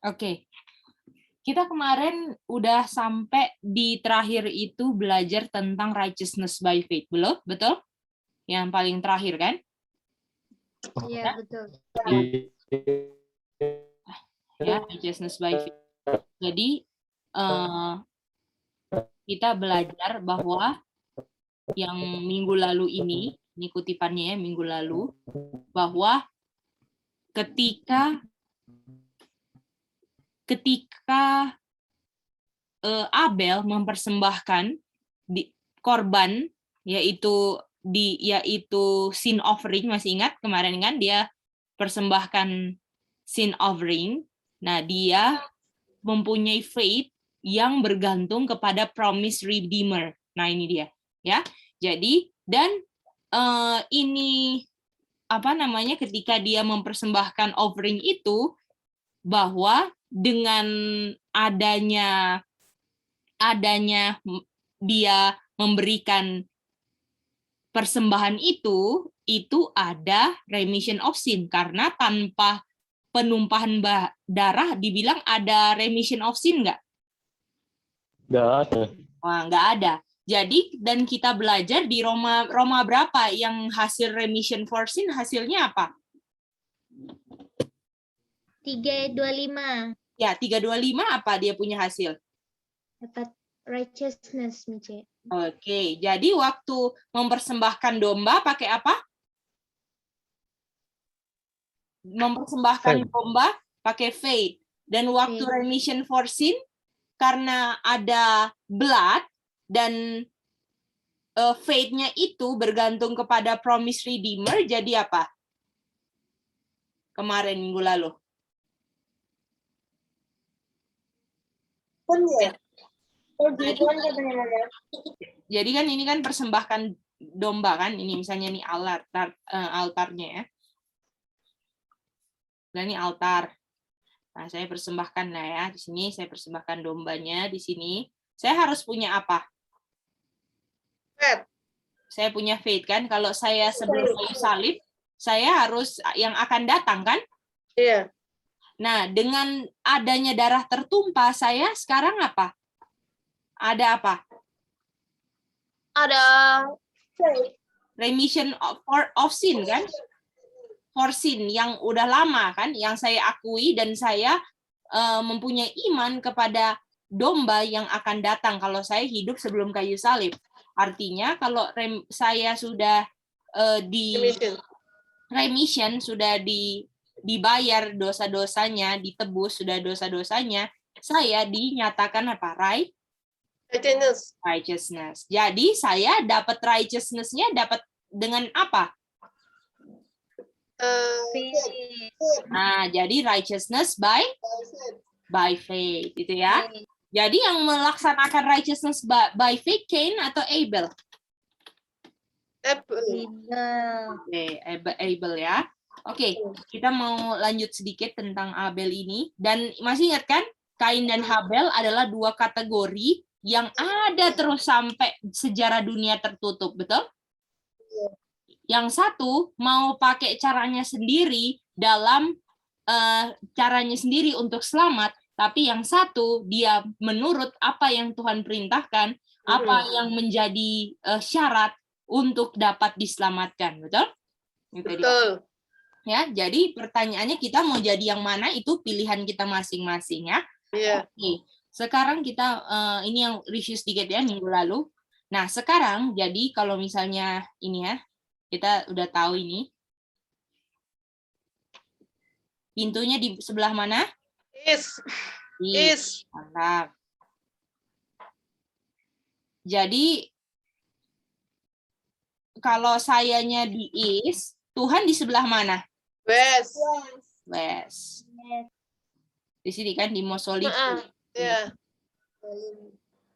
Oke. Kita kemarin udah sampai di terakhir itu belajar tentang righteousness by faith. Belum? Betul? Yang paling terakhir kan? Iya, betul. Ya, righteousness by faith. Jadi kita belajar bahwa yang minggu lalu ini kutipannya ya, minggu lalu, bahwa ketika Abel mempersembahkan korban yaitu sin offering, masih ingat kemarin kan dia persembahkan sin offering. Nah, dia mempunyai faith yang bergantung kepada promise redeemer. Nah, ini dia ya. Jadi dan ini ketika dia mempersembahkan offering itu, bahwa dengan adanya dia memberikan persembahan itu ada remission of sin, karena tanpa penumpahan darah dibilang ada remission of sin nggak? Nggak ada. Wah, nggak ada. Jadi, dan kita belajar di Roma berapa yang hasil remission for sin, hasilnya apa? 325. Ya, 325 apa dia punya hasil? Dapat righteousness, Mice. Oke, jadi waktu mempersembahkan domba pakai apa? Mempersembahkan domba pakai faith. Dan waktu remission for sin, karena ada blood dan faith-nya itu bergantung kepada promise redeemer, jadi apa? Kemarin minggu lalu. Jadi kan ini kan persembahkan domba kan, ini misalnya nih altarnya ya. Dan ini altar. Nah, saya persembahkan ya, di sini saya persembahkan dombanya di sini. Saya harus punya apa? Faith. Saya punya faith kan, kalau saya sebelum kayu salib, saya harus yang akan datang kan? Iya. Nah, dengan adanya darah tertumpah, saya sekarang apa? Ada apa? Ada Remission of sin kan? For sin yang udah lama kan, yang saya akui dan saya mempunyai iman kepada domba yang akan datang kalau saya hidup sebelum kayu salib. Artinya kalau saya sudah di remission, sudah dibayar dosa-dosanya, ditebus sudah dosa-dosanya, saya dinyatakan apa? Righteousness. Jadi saya dapat righteousness-nya dapat dengan apa? Nah, jadi righteousness by faith, gitu ya. Jadi yang melaksanakan righteousness by faith, Cain atau Abel? Abel ya. Oke, kita mau lanjut sedikit tentang Abel ini. Dan masih ingat kan, Kain dan Habel adalah dua kategori yang ada terus sampai sejarah dunia tertutup, betul? Yang satu mau pakai caranya sendiri dalam caranya sendiri untuk selamat, tapi yang satu dia menurut apa yang Tuhan perintahkan, apa yang menjadi syarat untuk dapat diselamatkan, betul? Betul. Ya, jadi pertanyaannya kita mau jadi yang mana, itu pilihan kita masing-masing ya. Iya. Oke, sekarang kita ini yang review sedikit ya minggu lalu. Nah, sekarang jadi kalau misalnya ini ya, kita udah tahu ini. Pintunya di sebelah mana? Is. Mantap. Jadi kalau sayanya di East, Tuhan di sebelah mana? West. Di sini kan di Most Holy Place. Yeah.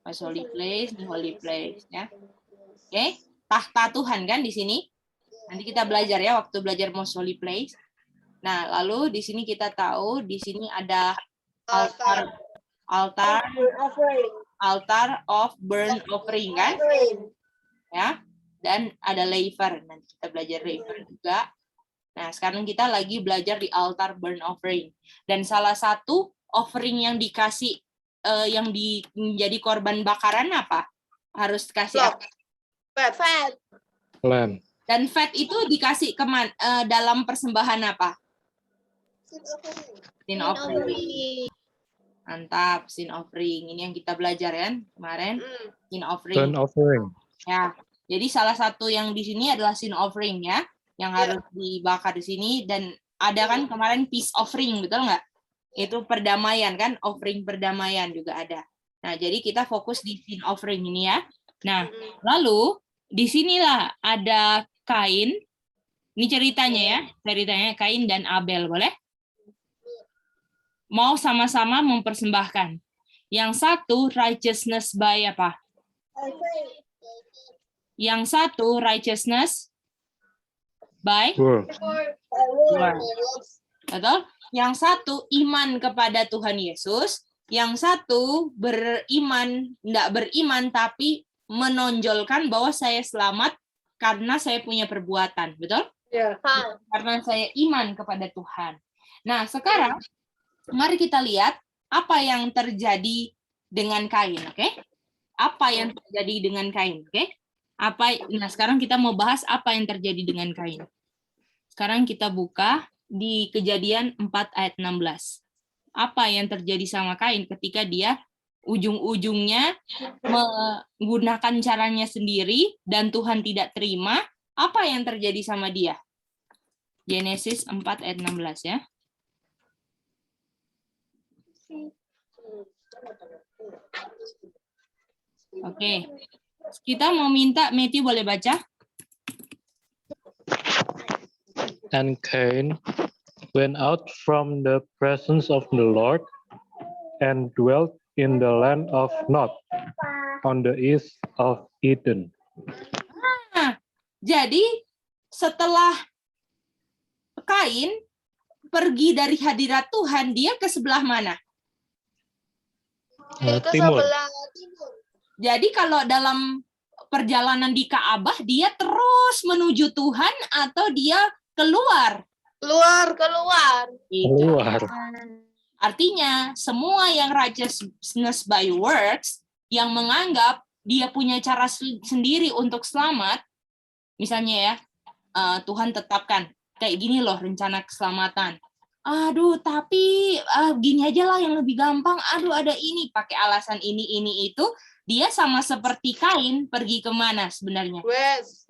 Most Holy Place, di Holy Place ya. Oke, tahta Tuhan kan di sini. Nanti kita belajar ya waktu belajar Most Holy Place. Nah, lalu di sini kita tahu di sini ada altar of burnt offering kan? Ya. Dan ada laver. Nanti kita belajar laver juga. Nah, sekarang kita lagi belajar di altar burnt offering. Dan salah satu offering yang dikasih yang menjadi korban bakaran apa? Harus kasih Loh. apa? Fat. Lamb. Dan fat itu dikasih dalam persembahan apa? Sin offering. Mantap, sin offering. Ini yang kita belajar ya kemarin. Sin offering. Burnt offering. Ya. Jadi salah satu yang di sini adalah sin offering ya, yang harus dibakar di sini, dan ada kan kemarin peace offering, betul nggak? Itu perdamaian kan, offering perdamaian juga ada. Nah, jadi kita fokus di sin offering ini ya. Nah, lalu di sinilah ada Kain. Ini ceritanya ya, ceritanya Kain dan Abel, boleh? Mau sama-sama mempersembahkan. Yang satu righteousness by apa? Yang satu righteousness by Work. betul? Yang satu iman kepada Tuhan Yesus, yang satu beriman, enggak beriman tapi menonjolkan bahwa saya selamat karena saya punya perbuatan, betul? Ya. Karena saya iman kepada Tuhan. Nah, sekarang mari kita lihat apa yang terjadi dengan Kain, oke? Apa yang terjadi dengan Kain, oke? Nah, sekarang kita mau bahas apa yang terjadi dengan Kain. Sekarang kita buka di Kejadian 4 ayat 16. Apa yang terjadi sama Kain ketika dia ujung-ujungnya menggunakan caranya sendiri dan Tuhan tidak terima, apa yang terjadi sama dia? Genesis 4 ayat 16 ya. Oke. Kita mau minta Matthew boleh baca? And Cain went out from the presence of the Lord and dwelt in the land of Nod on the east of Eden. Nah, jadi setelah Kain pergi dari hadirat Tuhan, dia ke sebelah mana? Timur. Jadi kalau dalam perjalanan di Ka'bah, dia terus menuju Tuhan atau dia keluar? Keluar. Keluar. Artinya, semua yang righteousness by works, yang menganggap dia punya cara sendiri untuk selamat, misalnya ya, Tuhan tetapkan, kayak gini loh rencana keselamatan. Aduh, tapi gini aja lah yang lebih gampang. Aduh, ada ini, pakai alasan ini, itu. Dia sama seperti Kain, pergi kemana sebenarnya? West.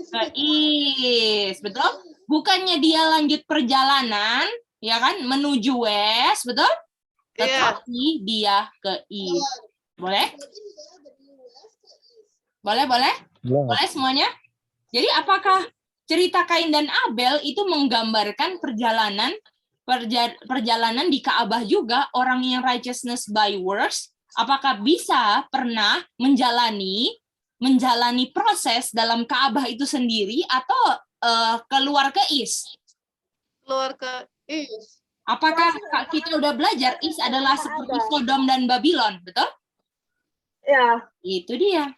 Ke east, betul? Bukannya dia lanjut perjalanan, ya kan, menuju west, betul? Tetapi dia ke east. Boleh? Boleh semuanya? Jadi apakah cerita Kain dan Abel itu menggambarkan perjalanan di Ka'bah juga, orang yang righteousness by works, apakah bisa pernah menjalani proses dalam Ka'bah itu sendiri atau keluar ke east? Keluar ke east. Apakah kita udah belajar east adalah seperti Sodom dan Babylon, betul? Ya. Itu dia.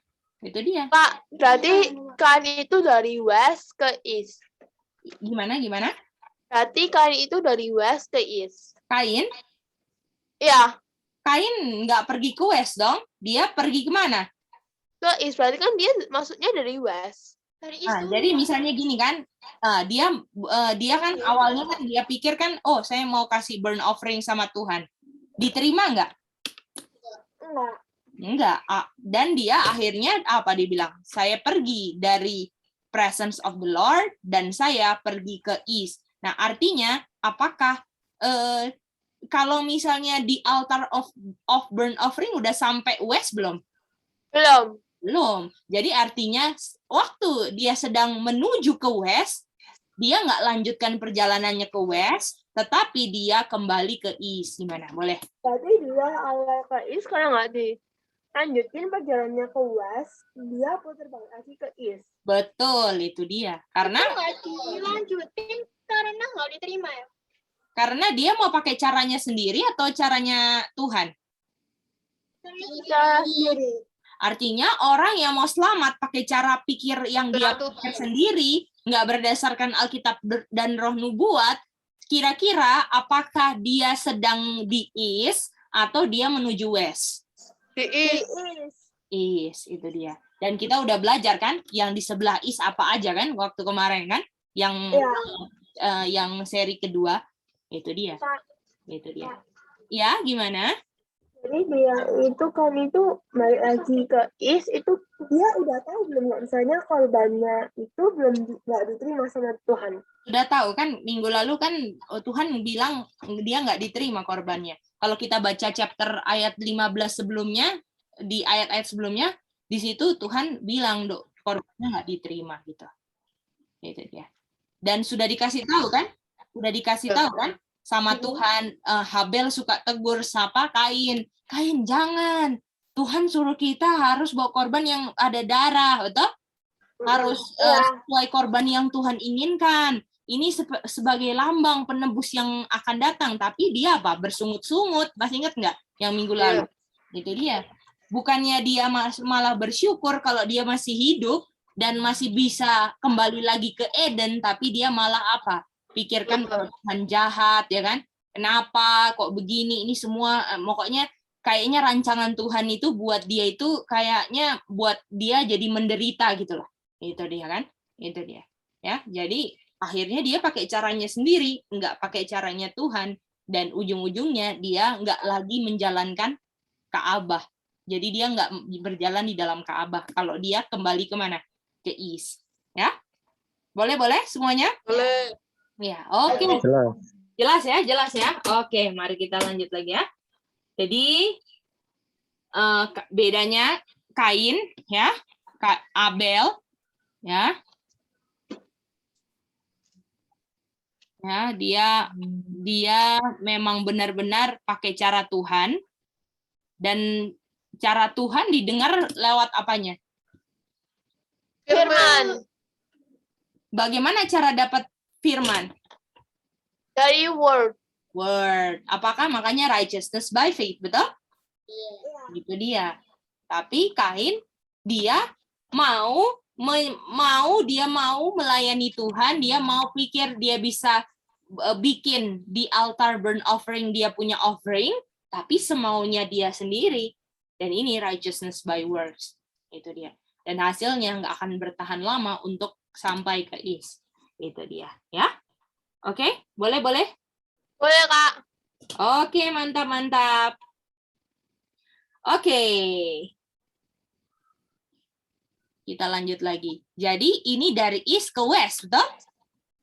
Pak, berarti Kain itu dari west ke east. Gimana? Berarti Kain itu dari west ke east. Kain? Iya. Kain nggak pergi ke west dong. Dia pergi kemana? Ke east. Berarti kan dia maksudnya dari west. Dari east. Nah, jadi misalnya gini kan, dia kan awalnya kan dia pikir kan, oh saya mau kasih burn offering sama Tuhan. Diterima nggak? Enggak. Dan dia akhirnya apa dia bilang? Saya pergi dari presence of the Lord dan saya pergi ke east. Nah, artinya apakah kalau misalnya di altar of burn offering udah sampai west belum? Belum. Jadi artinya waktu dia sedang menuju ke west, dia nggak lanjutkan perjalanannya ke west, tetapi dia kembali ke east. Gimana? Boleh? Berarti dia awal ke east karena nggak dilanjutin perjalanannya ke west, dia putar balik lagi ke east. Betul, itu dia. Karena Nggak dilanjutin karena nggak diterima ya? Karena dia mau pakai caranya sendiri atau caranya Tuhan? Cara sendiri. Artinya orang yang mau selamat pakai cara pikir yang dia pikir sendiri, nggak berdasarkan Alkitab dan Roh Nubuat, kira-kira apakah dia sedang di east atau dia menuju west? Di East, itu dia. Dan kita udah belajar kan, yang di sebelah east apa aja kan, waktu kemarin kan, yang seri kedua, itu dia. Itu dia. Ya, gimana? Jadi dia itu kan itu balik lagi ke Is itu dia udah tahu belum nggak misalnya korbannya itu belum nggak diterima sama Tuhan. Sudah tahu kan, minggu lalu kan Tuhan bilang dia nggak diterima korbannya. Kalau kita baca chapter ayat 15 sebelumnya, di ayat-ayat sebelumnya, di situ Tuhan bilang, korbannya nggak diterima gitu. Itu dia. Dan sudah dikasih tahu kan? Sudah dikasih tahu kan? Sama Tuhan, Habel suka tegur siapa? Kain. Kain, jangan. Tuhan suruh kita harus bawa korban yang ada darah, betul? Harus sesuai korban yang Tuhan inginkan. Ini sebagai lambang penebus yang akan datang. Tapi dia apa? Bersungut-sungut. Masih ingat nggak yang minggu lalu? Itu dia. Bukannya dia malah bersyukur kalau dia masih hidup dan masih bisa kembali lagi ke Eden, tapi dia malah apa? Pikirkan kalau Tuhan jahat, ya kan? Kenapa kok begini? Ini semua pokoknya kayaknya rancangan Tuhan itu buat dia itu kayaknya buat dia jadi menderita gitu loh. Itu dia kan? Itu dia. Ya, jadi akhirnya dia pakai caranya sendiri, nggak pakai caranya Tuhan, dan ujung-ujungnya dia nggak lagi menjalankan Ka'bah. Jadi dia nggak berjalan di dalam Ka'bah. Kalau dia kembali kemana? Ke East. Ya? Boleh semuanya? Boleh. Ya, oke. Jelas ya. Oke, mari kita lanjut lagi ya. Jadi bedanya Kain ya, Abel ya. Ya, dia memang benar-benar pakai cara Tuhan, dan cara Tuhan didengar lewat apanya? Firman. Bagaimana cara dapat firman? Dari word. Apakah makanya righteousness by faith, betul? Gitu dia. Tapi Kain dia mau melayani Tuhan, dia mau pikir dia bisa bikin di altar burnt offering, dia punya offering, tapi semaunya dia sendiri. Dan ini righteousness by works. Itu dia. Dan hasilnya nggak akan bertahan lama untuk sampai ke East. Itu dia. Ya. Oke? Boleh? Boleh, Kak. Oke, mantap. Oke. Kita lanjut lagi. Jadi ini dari East ke West, betul?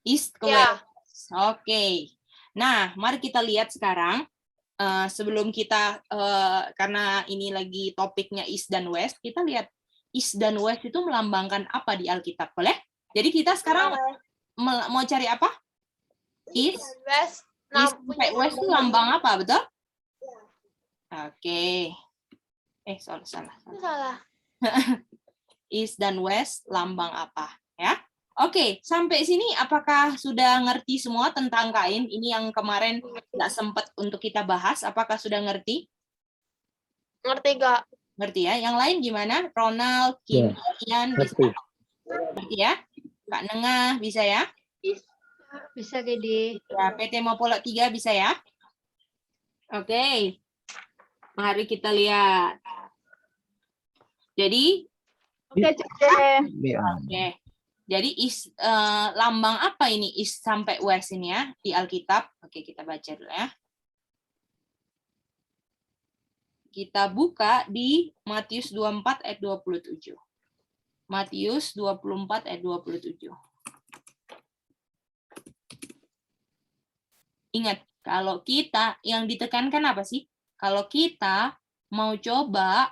East ke Ya. West. Oke. Nah, mari kita lihat sekarang. Sebelum kita, karena ini lagi topiknya East dan West, kita lihat East dan West itu melambangkan apa di Alkitab, boleh? Jadi kita sekarang mau cari apa? East. West. East sampai West itu lambang apa, betul? Oke. Salah. East dan West lambang apa? Ya. Oke, sampai sini apakah sudah ngerti semua tentang Kain? Ini yang kemarin nggak sempat untuk kita bahas. Apakah sudah ngerti? Ngerti, Kak? Ngerti ya. Yang lain gimana? Ronald, Kim, Ian, bisa? Ngerti ya? Kak Nengah, bisa ya? Bisa, Dede. Ya, PT Mopolok 3 bisa ya? Oke. Mari kita lihat. Jadi, Oke. oke. Jadi lambang apa ini East sampai West ini ya di Alkitab? Oke, kita baca dulu ya. Kita buka di Matius 24 ayat 27. Matius 24 ayat 27. Ingat, kalau kita yang ditekankan apa sih? Kalau kita mau coba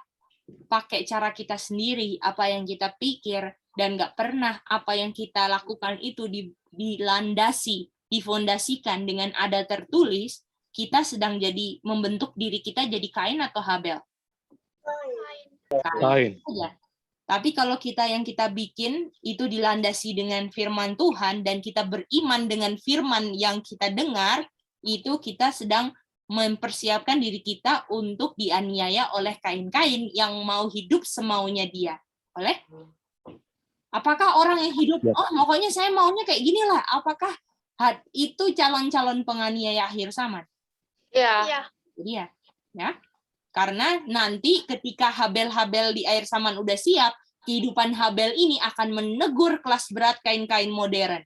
pakai cara kita sendiri, apa yang kita pikir, dan nggak pernah apa yang kita lakukan itu dilandasi, difondasikan dengan ada tertulis, kita sedang jadi membentuk diri kita jadi Kain atau Habel? Kain. Aja. Tapi kalau yang kita bikin itu dilandasi dengan firman Tuhan dan kita beriman dengan firman yang kita dengar, itu kita sedang mempersiapkan diri kita untuk dianiaya oleh kain-kain yang mau hidup semaunya dia. Boleh? Apakah orang yang hidup, pokoknya saya maunya kayak gini lah. Apakah Itu calon-calon penganiaya akhir zaman. Iya. Jadi ya. Karena nanti ketika Habel-Habel di akhir zaman udah siap, kehidupan Habel ini akan menegur kelas berat kain-kain modern.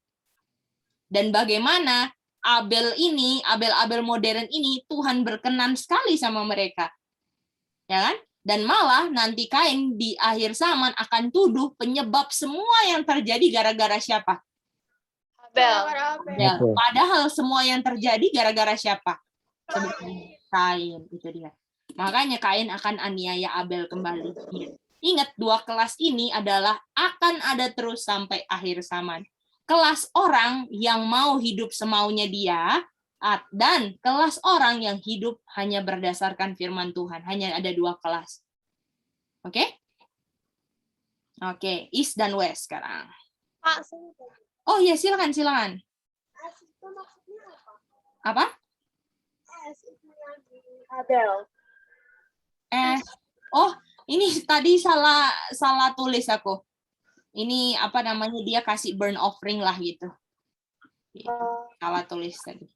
Dan bagaimana Abel-Abel modern ini Tuhan berkenan sekali sama mereka. Ya kan? Dan malah nanti Kain di akhir zaman akan tuduh penyebab semua yang terjadi gara-gara siapa? Habel. Padahal semua yang terjadi gara-gara siapa? Sebenarnya Kain, itu dia. Makanya Kain akan aniaya Abel kembali. Ingat, dua kelas ini adalah akan ada terus sampai akhir zaman. Kelas orang yang mau hidup semaunya dia, dan kelas orang yang hidup hanya berdasarkan firman Tuhan. Hanya ada dua kelas. Oke? Oke, East dan West sekarang. Oh iya, silakan. S itu maksudnya apa? Apa? S itu yang di Habel. Oh, ini tadi salah tulis aku. Ini apa namanya, dia kasih burn offering lah gitu. Salah tulis tadi.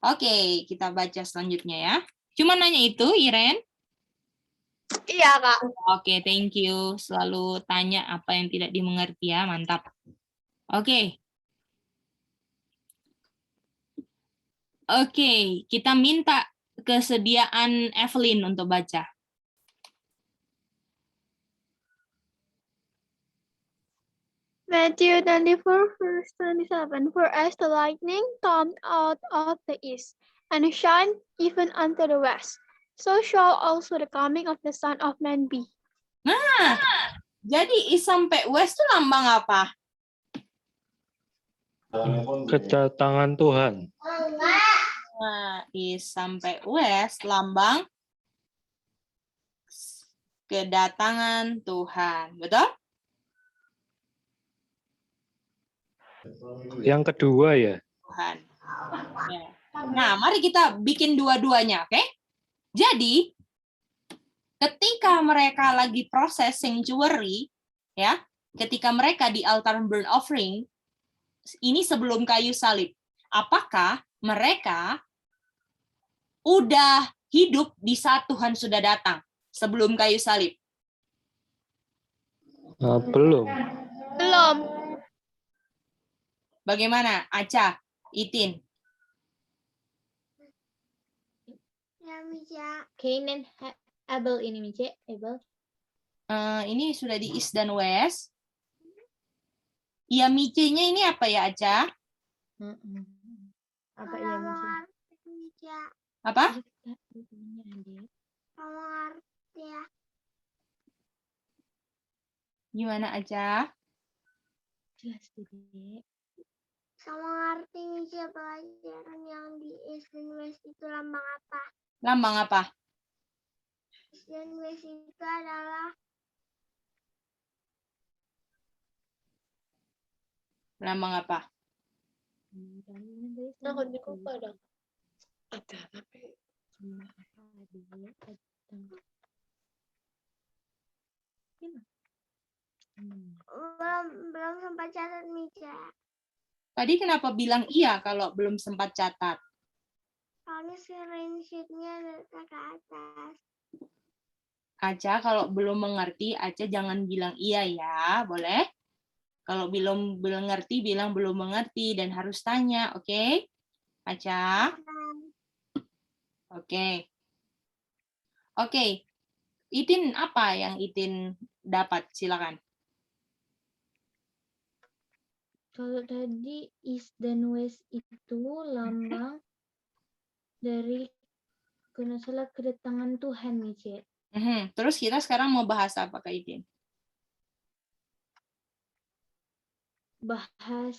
Oke, kita baca selanjutnya ya. Cuma nanya itu, Iren? Iya, Kak. Oke, thank you. Selalu tanya apa yang tidak dimengerti ya, mantap. Oke. Oke, kita minta kesediaan Evelyn untuk baca. Matthew 24, verse 27. For as the lightning comes out of the east, and shine even unto the west, so shall also the coming of the Son of Man be. Nah, jadi East sampai West itu lambang apa? Kedatangan Tuhan. Nah, East sampai West lambang kedatangan Tuhan. Betul? Yang kedua ya. Tuhan. Ya. Nah, mari kita bikin dua-duanya, oke? Jadi, ketika mereka lagi proses sanctuary, ya, ketika mereka di altar burnt offering, ini sebelum kayu salib, apakah mereka udah hidup di saat Tuhan sudah datang sebelum kayu salib? Belum. Belum. Bagaimana, Aca, Itin? Ya, Mica. Cain dan Abel ini, Mica. Abel. Ini sudah di East dan West. Ya, Mice-nya ini apa ya, Aca? Apa ya, Mica? Apa? Ya. Gimana, Aca? Jelas, Dede. Sama ngerti Mica pelajaran yang di East dan West itu lambang apa? Lambang apa? East dan West itu adalah Lambang apa? Aku lupa dong. Ada, tapi belum sempat catat Mica. Tadi kenapa bilang iya kalau belum sempat catat? Soalnya screenshot-nya letak ke atas. Aca, kalau belum mengerti, Aca jangan bilang iya ya, boleh? Kalau belum mengerti, bilang belum mengerti dan harus tanya, oke? Aca? Oke. Oke. Itin, apa yang Itin dapat? Silakan. Kalau tadi East dan West itu lambang dari kalau salah kedatangan Tuhan, Mica. Terus kita sekarang mau bahas apa, Kak Itin? Bahas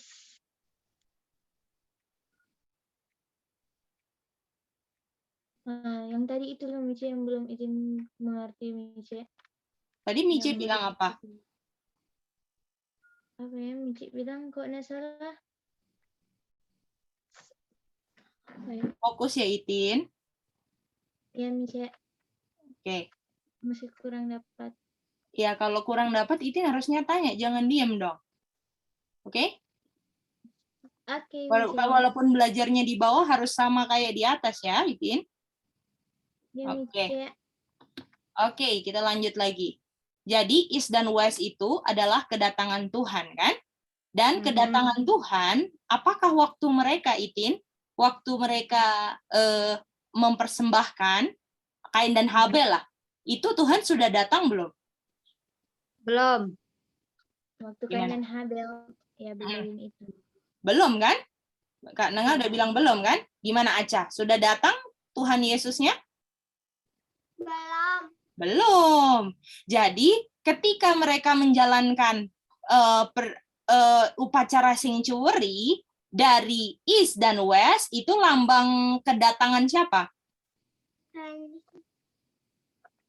yang tadi itu loh, Mica, yang belum izin mengerti, Mica. Tadi Mici Yang bilang apa? Apa ya, Mica bilang kok nggak salah. Apa ya? Fokus ya, Itin. Ya, Mica. Oke. Masih kurang dapat. Ya, kalau kurang dapat, Itin harusnya tanya. Jangan diem dong. Oke? Oke, Walaupun belajarnya di bawah harus sama kayak di atas ya, Itin. Oke. Oke, kita lanjut lagi. Jadi East dan West itu adalah kedatangan Tuhan, kan? Dan kedatangan Tuhan, apakah waktu mereka, Itin, waktu mereka mempersembahkan Kain dan Habel lah, itu Tuhan sudah datang belum? Belum. Waktu Gimana? Kain dan Habel ya belum itu. Belum kan? Kak Nenga udah bilang belum kan? Gimana Aca? Sudah datang Tuhan Yesusnya? Belum. Belum. Jadi ketika mereka menjalankan upacara sanctuary dari East dan West, itu lambang kedatangan siapa?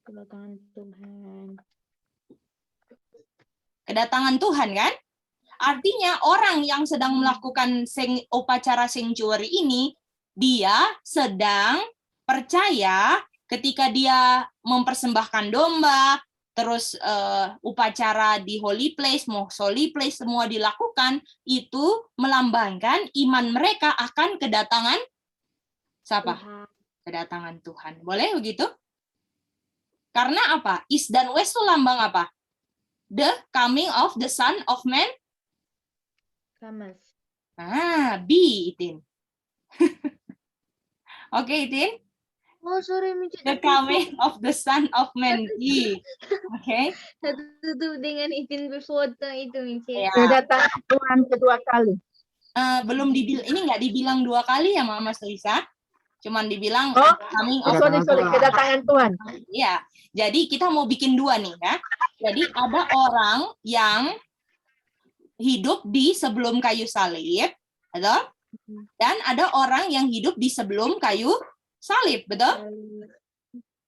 Kedatangan Tuhan. Kedatangan Tuhan kan? Artinya orang yang sedang melakukan upacara sanctuary ini, dia sedang percaya ketika dia mempersembahkan domba, terus upacara di holy place, most holy place, semua dilakukan, itu melambangkan iman mereka akan kedatangan siapa? Tuhan. Kedatangan Tuhan. Boleh begitu? Karena apa? East dan West itu lambang apa? The coming of the Son of Man. Kamas. B, Itin. Oke, Itin. Oh, sorry, Mici. The coming of the Son of Man. B. Oke. Tutup dengan izin berfoto itu, Mici. Ya. Kedatangan Tuhan kedua kali. Belum ini nggak dibilang 2 kali ya, Mas Lisa. Cuman dibilang Oh, coming of sorry, kedatangan Tuhan. ya. Jadi kita mau bikin 2 nih ya. Jadi ada orang yang hidup di sebelum kayu salib, betul? Dan ada orang yang hidup di sebelum kayu salib, betul?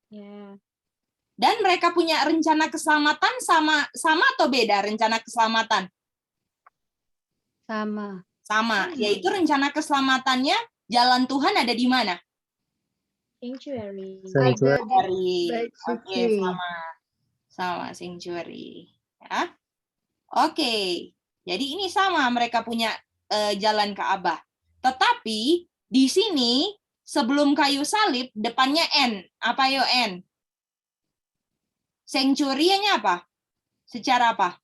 Ya. Dan mereka punya rencana keselamatan sama atau beda rencana keselamatan? Sama, yaitu rencana keselamatannya jalan Tuhan ada di mana? Sanctuary. Sanctuary. Oke, sama sanctuary. Ya. Oke. Jadi ini sama, mereka punya jalan Ka'bah. Tetapi di sini sebelum kayu salib depannya N. Apa yo N? Sanctuary-nya apa? Secara apa?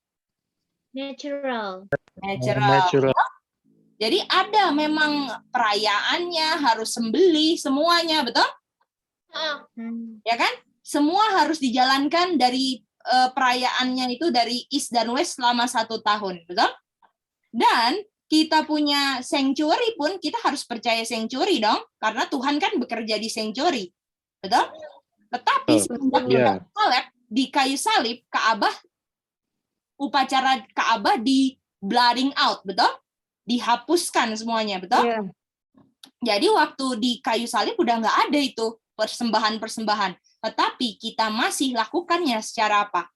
Natural. Natural. Jadi ada memang perayaannya, harus sembelih semuanya, betul? Ya kan? Semua harus dijalankan dari perayaannya itu dari East dan West selama 1 tahun, betul? Dan kita punya sanctuary pun kita harus percaya sanctuary dong, karena Tuhan kan bekerja di sanctuary, betul? Tetapi semenjak di kayu salib, Ka'bah, upacara Ka'bah di blotting out, betul? Dihapuskan semuanya, betul? Yeah. Jadi waktu di kayu salib udah nggak ada itu persembahan-persembahan. Tetapi kita masih lakukannya secara apa?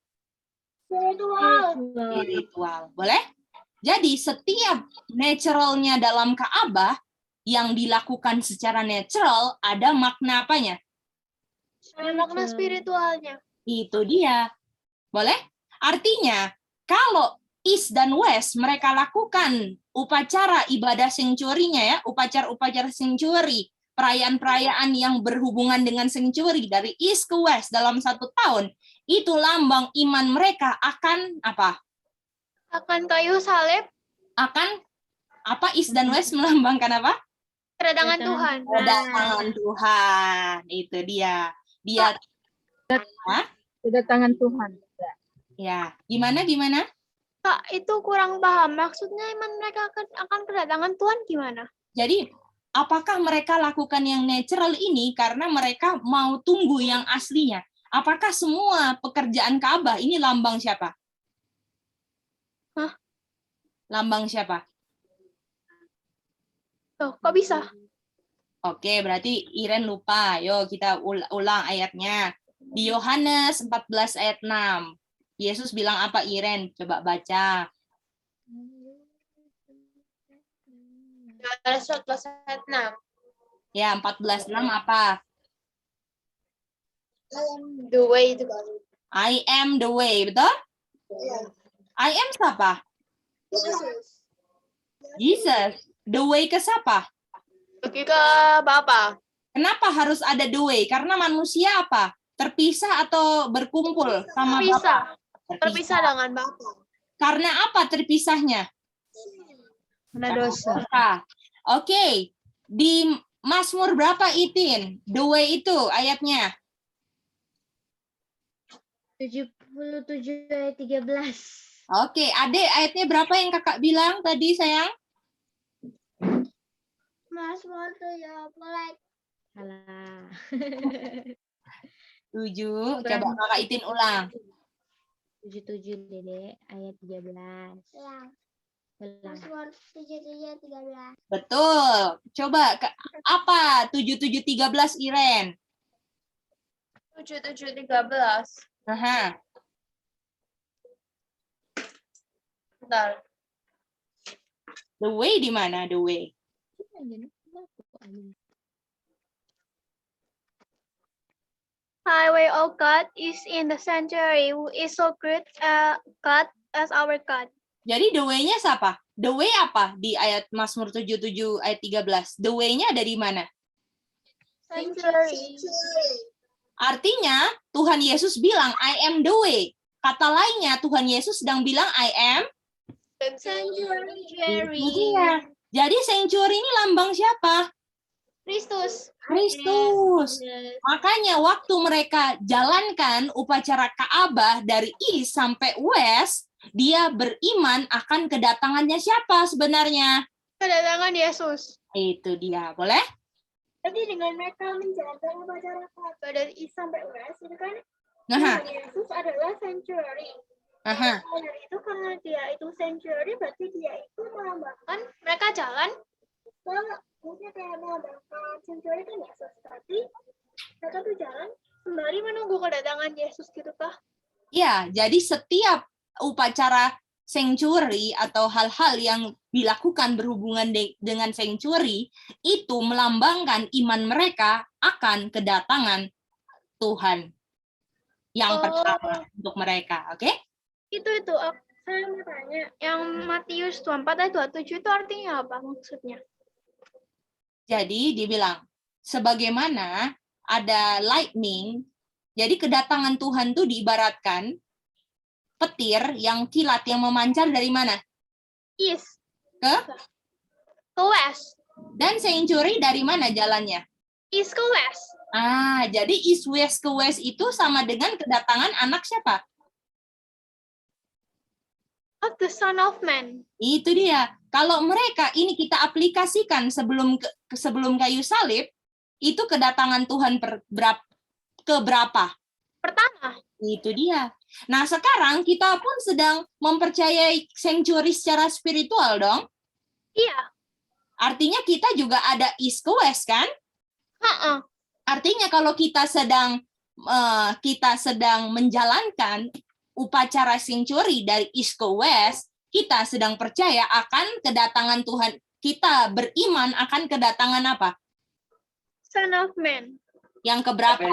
Spiritual. Boleh? Jadi setiap naturalnya dalam Ka'bah yang dilakukan secara natural ada makna apanya? Ada makna spiritualnya. Itu dia. Boleh? Artinya, kalau East dan West mereka lakukan upacara ibadah sanctuary-nya ya, upacara-upacara sanctuary, perayaan-perayaan yang berhubungan dengan sanctuary dari East ke West dalam 1 tahun, itu lambang iman mereka akan apa? Akan kayu salib. Akan apa? East dan West melambangkan apa? Kedatangan Tuhan. Kedatangan Tuhan. Itu dia. Dia Kedatangan Tuhan. ya. Gimana? Kak, itu kurang paham. Maksudnya iman mereka akan kedatangan Tuhan gimana? Jadi, apakah mereka lakukan yang natural ini karena mereka mau tunggu yang aslinya? Apakah semua pekerjaan Ka'bah ini lambang siapa? Hah? Lambang siapa? Tuh, kok bisa? Oke, berarti Iren lupa. Yo, kita ulang ayatnya. Di Yohanes 14 ayat 6. Yesus bilang apa, Iren? Coba baca. Yohanes 14 ayat 6. Ya, 14:6 apa? The way to God. I am the way, betul? I am siapa? Jesus. The way ke siapa? Pergi ke Bapak. Kenapa harus ada the way? Karena manusia apa? Terpisah atau berkumpul sama Terpisah. Bapa? Terpisah dengan Bapak. Karena apa terpisahnya? Karena dosa. Oke. Di Mazmur berapa Itin? The way itu ayatnya. 77 ayat 13. Oke, Adek, ayatnya berapa yang kakak bilang tadi, sayang? Mazmur 70. Salah. 7. Coba kakak Itin ulang. 77 Dede ayat 13. Ya. Ulang. Mazmur 77 ayat 13. Betul. Coba apa 7713 Iren? 7713. Aha. Bentar. The way di mana? The way. Highway of God is in the sanctuary, who is so great God as our God. Jadi the way-nya siapa? The way apa di ayat Mazmur 77 ayat 13? The way-nya ada di mana? Sanctuary. Artinya Tuhan Yesus bilang I am the way. Kata lainnya Tuhan Yesus sedang bilang I am Sanctuary. itu dia. Jadi sanctuary ini lambang siapa? Kristus. Kristus. Makanya waktu mereka jalankan upacara Ka'bah dari east sampai west, dia beriman akan kedatangannya siapa sebenarnya? Kedatangan Yesus. Itu dia. Boleh? Jadi dengan mereka menjalankan upacara Ka'bah dari east sampai west, itu kan Nah, Tuhan Yesus adalah sanctuary. aha. Dari itu karena dia itu sanctuary, berarti dia itu melambangkan Mereka jalan. mungkin kayak melambangkan sanctuary kan Yesus, tapi mereka tuh jalan Sembari menunggu kedatangan Yesus gitu kah? Ya, jadi setiap upacara sanctuary atau hal-hal yang dilakukan berhubungan dengan sanctuary itu melambangkan iman mereka akan kedatangan Tuhan yang pertama untuk mereka, oke? Itu saya mau tanya. Yang Matius 24 ayat 27 itu artinya apa maksudnya? Jadi dibilang sebagaimana ada lightning, jadi kedatangan Tuhan tuh diibaratkan petir yang kilat yang memancar dari mana? East. Ke? Ke west. Dan sanctuary dari mana jalannya? East ke west. Jadi east west ke west itu sama dengan kedatangan anak siapa? Of the Son of Man. Itu dia. Kalau mereka ini kita aplikasikan sebelum kayu salib, itu kedatangan Tuhan ke berapa? Pertama. Itu dia. Nah, sekarang kita pun sedang mempercayai sanctuary secara spiritual dong. Iya. Artinya kita juga ada east ke west kan? Artinya kalau kita sedang menjalankan upacara sanctuary dari east ke west, kita sedang percaya akan kedatangan Tuhan. Kita beriman akan kedatangan apa? Son of Man. Yang keberapa?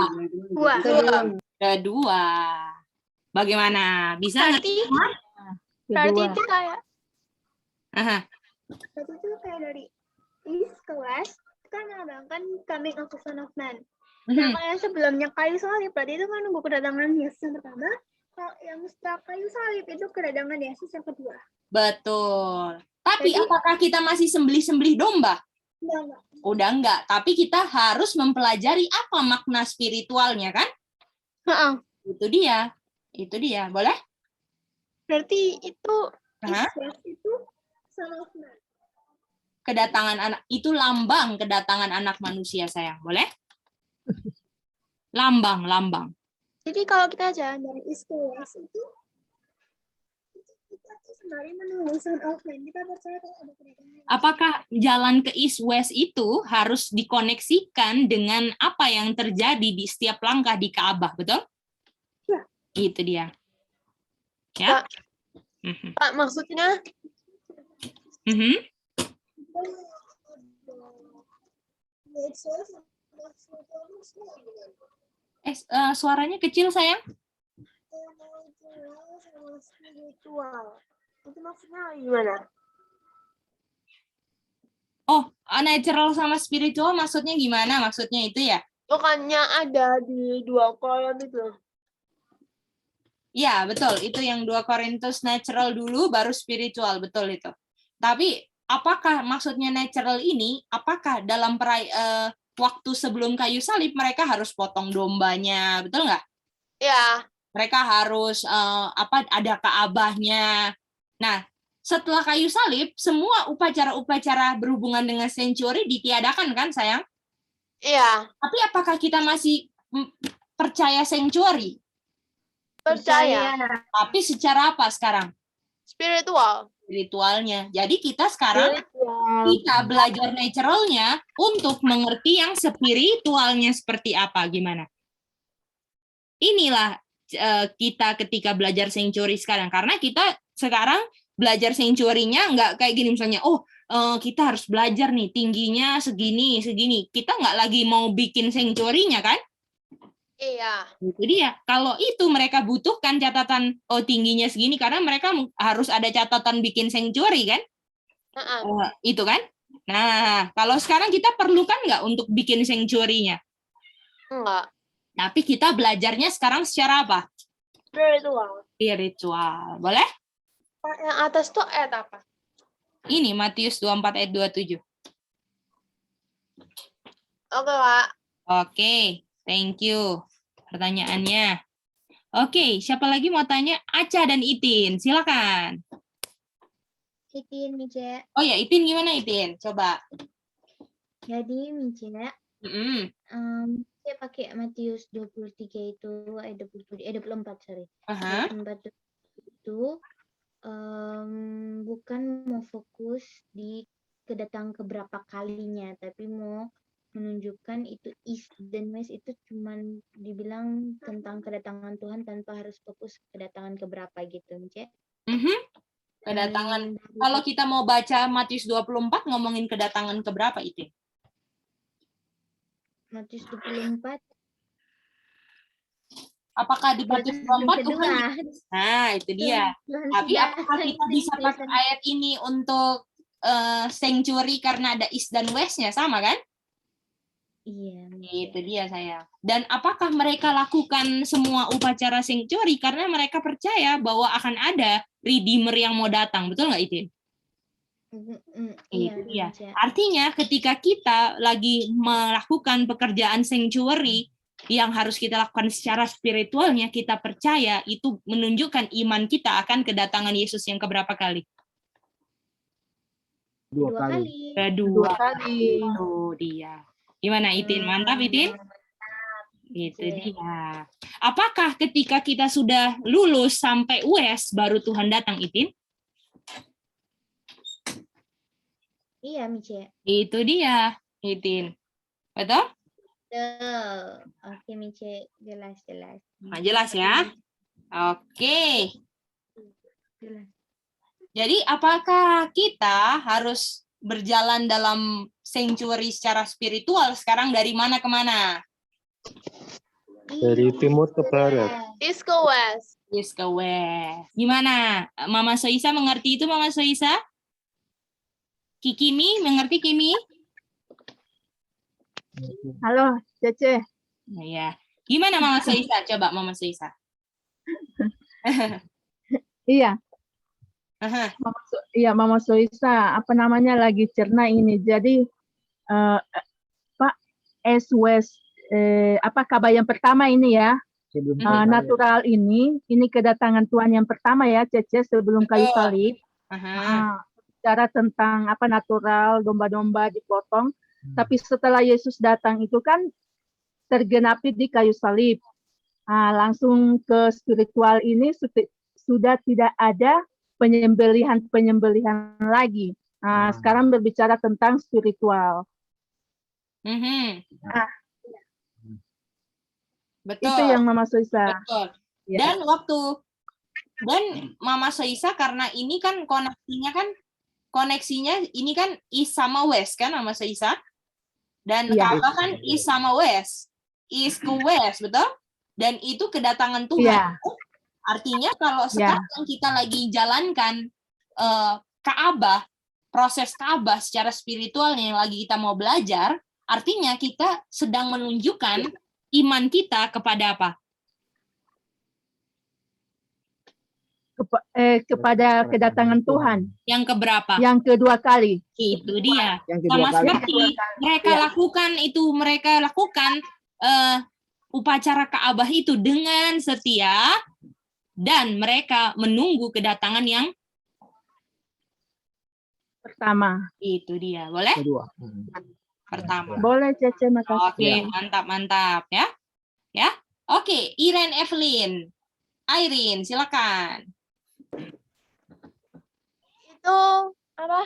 Kedua. Bagaimana? Bisa nggak? Berarti itu kayak Aha. Berarti itu kayak dari east ke west, itu kan melambangkan coming of the Son of Man. Nah, kayak sebelumnya kayu salib, berarti itu kan nunggu kedatangan Yesus yang pertama. Kalau yang setelah kayu salib itu kedatangan Yesus yang kedua. Betul. Tapi Jadi- apakah kita masih sembelih-sembelih domba? Enggak. Udah enggak. Tapi kita harus mempelajari apa makna spiritualnya kan? Itu dia. Itu dia. Boleh? berarti itu Aha. East west itu Son of Man. Kedatangan anak itu lambang kedatangan anak manusia, sayang. Boleh? Lambang. jadi kalau kita jalan dari Dari east ke west itu kita tuh sembari menunggu Son of Man. Kita percaya kalau ada kedatangan Yesus. Apakah jalan ke east west itu harus dikoneksikan dengan apa yang terjadi di setiap langkah di Ka'bah, betul? Ya. Itu dia. Ya. Pak. Pak, maksudnya Mhm. Suaranya kecil, sayang. Spiritual. Itu maksudnya gimana? natural sama spiritual maksudnya gimana? Maksudnya itu ya? Bukannya ada di 2 kolom itu. Ya, betul. Itu yang 2 Korintus natural dulu, baru spiritual. Betul itu. Tapi, apakah maksudnya natural ini, apakah dalam waktu sebelum kayu salib, mereka harus potong dombanya, betul nggak? Ya, Mereka harus, ada Ka'bahnya. Nah, setelah kayu salib, semua upacara-upacara berhubungan dengan sanctuary ditiadakan kan, sayang? iya, Tapi apakah kita masih percaya sanctuary? percaya. Tapi secara apa sekarang? Spiritual. Spiritualnya. Jadi kita sekarang Spiritual. kita belajar naturalnya untuk mengerti yang spiritualnya seperti apa, gimana? Inilah kita ketika belajar sanctuary sekarang. Karena kita sekarang belajar sanctuary-nya nggak kayak gini misalnya, kita harus belajar nih tingginya segini, segini. Kita nggak lagi mau bikin sanctuary-nya kan? Iya. Itu dia. Kalau itu mereka butuhkan catatan tingginya segini karena mereka harus ada catatan bikin sanctuary kan? Itu kan? Nah, kalau sekarang kita perlukan nggak untuk bikin sanctuary-nya? Enggak. Tapi kita belajarnya sekarang secara apa? Spiritual. Spiritual. Boleh? Yang atas tuh ayat apa? Ini Matius 24 ayat 27. Oke, Kak. Oke, thank you pertanyaannya. Oke, siapa lagi mau tanya? Aca dan Itin, silakan. Itin, Mice. Oh ya, Itin gimana Itin? Coba. Jadi, Mice, Mm-mm. saya pakai Matius 23 itu, ayat 24, sorry. Aha. 24 itu bukan mau fokus di kedatangan keberapa kalinya, tapi mau menunjukkan itu East dan West itu cuman dibilang tentang kedatangan Tuhan tanpa harus fokus kedatangan keberapa gitu, Mice. Kedatangan. Kalau kita mau baca Matius 24 ngomongin kedatangan keberapa Itin? Matius 24. Apakah di Matius 24 Tuhan? Nah, itu dia. Tapi apakah kita bisa pakai ayat ini untuk sanctuary karena ada East dan West-nya sama kan? Iya. Itu dia saya. Dan apakah mereka lakukan semua upacara sanctuary karena mereka percaya bahwa akan ada Redeemer yang mau datang, betul nggak Itin? Itu dia. Artinya ketika kita lagi melakukan pekerjaan sanctuary yang harus kita lakukan secara spiritualnya, kita percaya itu menunjukkan iman kita akan kedatangan Yesus yang keberapa kali? 2 kali. Kedua 2 kali. Itu dia. Gimana Itin? Mantap Itin? Itu dia. Apakah ketika kita sudah lulus sampai US baru Tuhan datang Itin? Iya, Mice. Itu dia, Itin. Betul? Oke, Mice. Jelas. Nah, jelas ya? Oke. Jelas. Jadi apakah kita harus berjalan dalam sanctuary secara spiritual sekarang dari mana ke mana? Dari timur ke barat. East ke West. East ke West. Gimana? Mama Soisa mengerti itu, Mama Soisa? Kikimi, mengerti Kimi? Halo, Cece. Nah, ya. Gimana Mama Soisa? Coba Mama Soisa. Iya, Aha. Mama Soisa, apa namanya lagi cerna ini. Jadi Pak S West kabar yang pertama ini ya. Natural ini kedatangan Tuhan yang pertama ya, Cece, sebelum kayu salib. Bicara tentang natural, domba-domba dipotong. Tapi setelah Yesus datang itu kan tergenapi di kayu salib. Langsung ke spiritual ini sudah tidak ada penyembelihan lagi. Sekarang berbicara tentang spiritual. Betul. Itu yang Mama Soisa. Betul. Ya. Dan Mama Soisa karena ini kan koneksinya ini kan East sama West kan Mama Soisa. Dan Ka'bah kan East sama West. East ke West, betul? Dan itu kedatangan Tuhan. Ya. Artinya kalau sekarang kita lagi jalankan Ka'bah, proses Ka'bah secara spiritualnya yang lagi kita mau belajar, artinya kita sedang menunjukkan iman kita kepada apa? Kepada kedatangan Tuhan Yang keberapa? yang kedua kali. Itu dia. Yang Sama kedua kali. seperti mereka lakukan upacara Ka'bah itu dengan setia dan mereka menunggu kedatangan yang Pertama. itu dia. Boleh? Kedua. Pertama. Boleh, Cece, makasih. Oke, mantap ya. Ya. Oke, Irene Evelyn. Irene, silakan. Itu apa?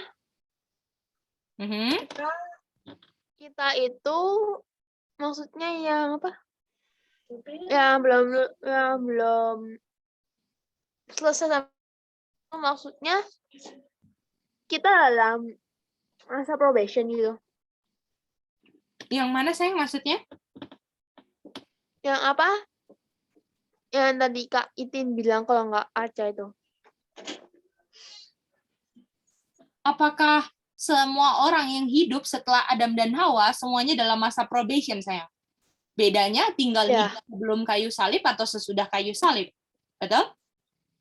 Mhm. Kita itu maksudnya yang apa? Yang belum selesai maksudnya kita dalam masa probation gitu. Yang mana sayang maksudnya? Yang apa? Yang tadi Kak Itin bilang kalau nggak Arca itu. Apakah semua orang yang hidup setelah Adam dan Hawa semuanya dalam masa probation sayang? Bedanya tinggal Ya. hidup sebelum kayu salib atau sesudah kayu salib. Betul?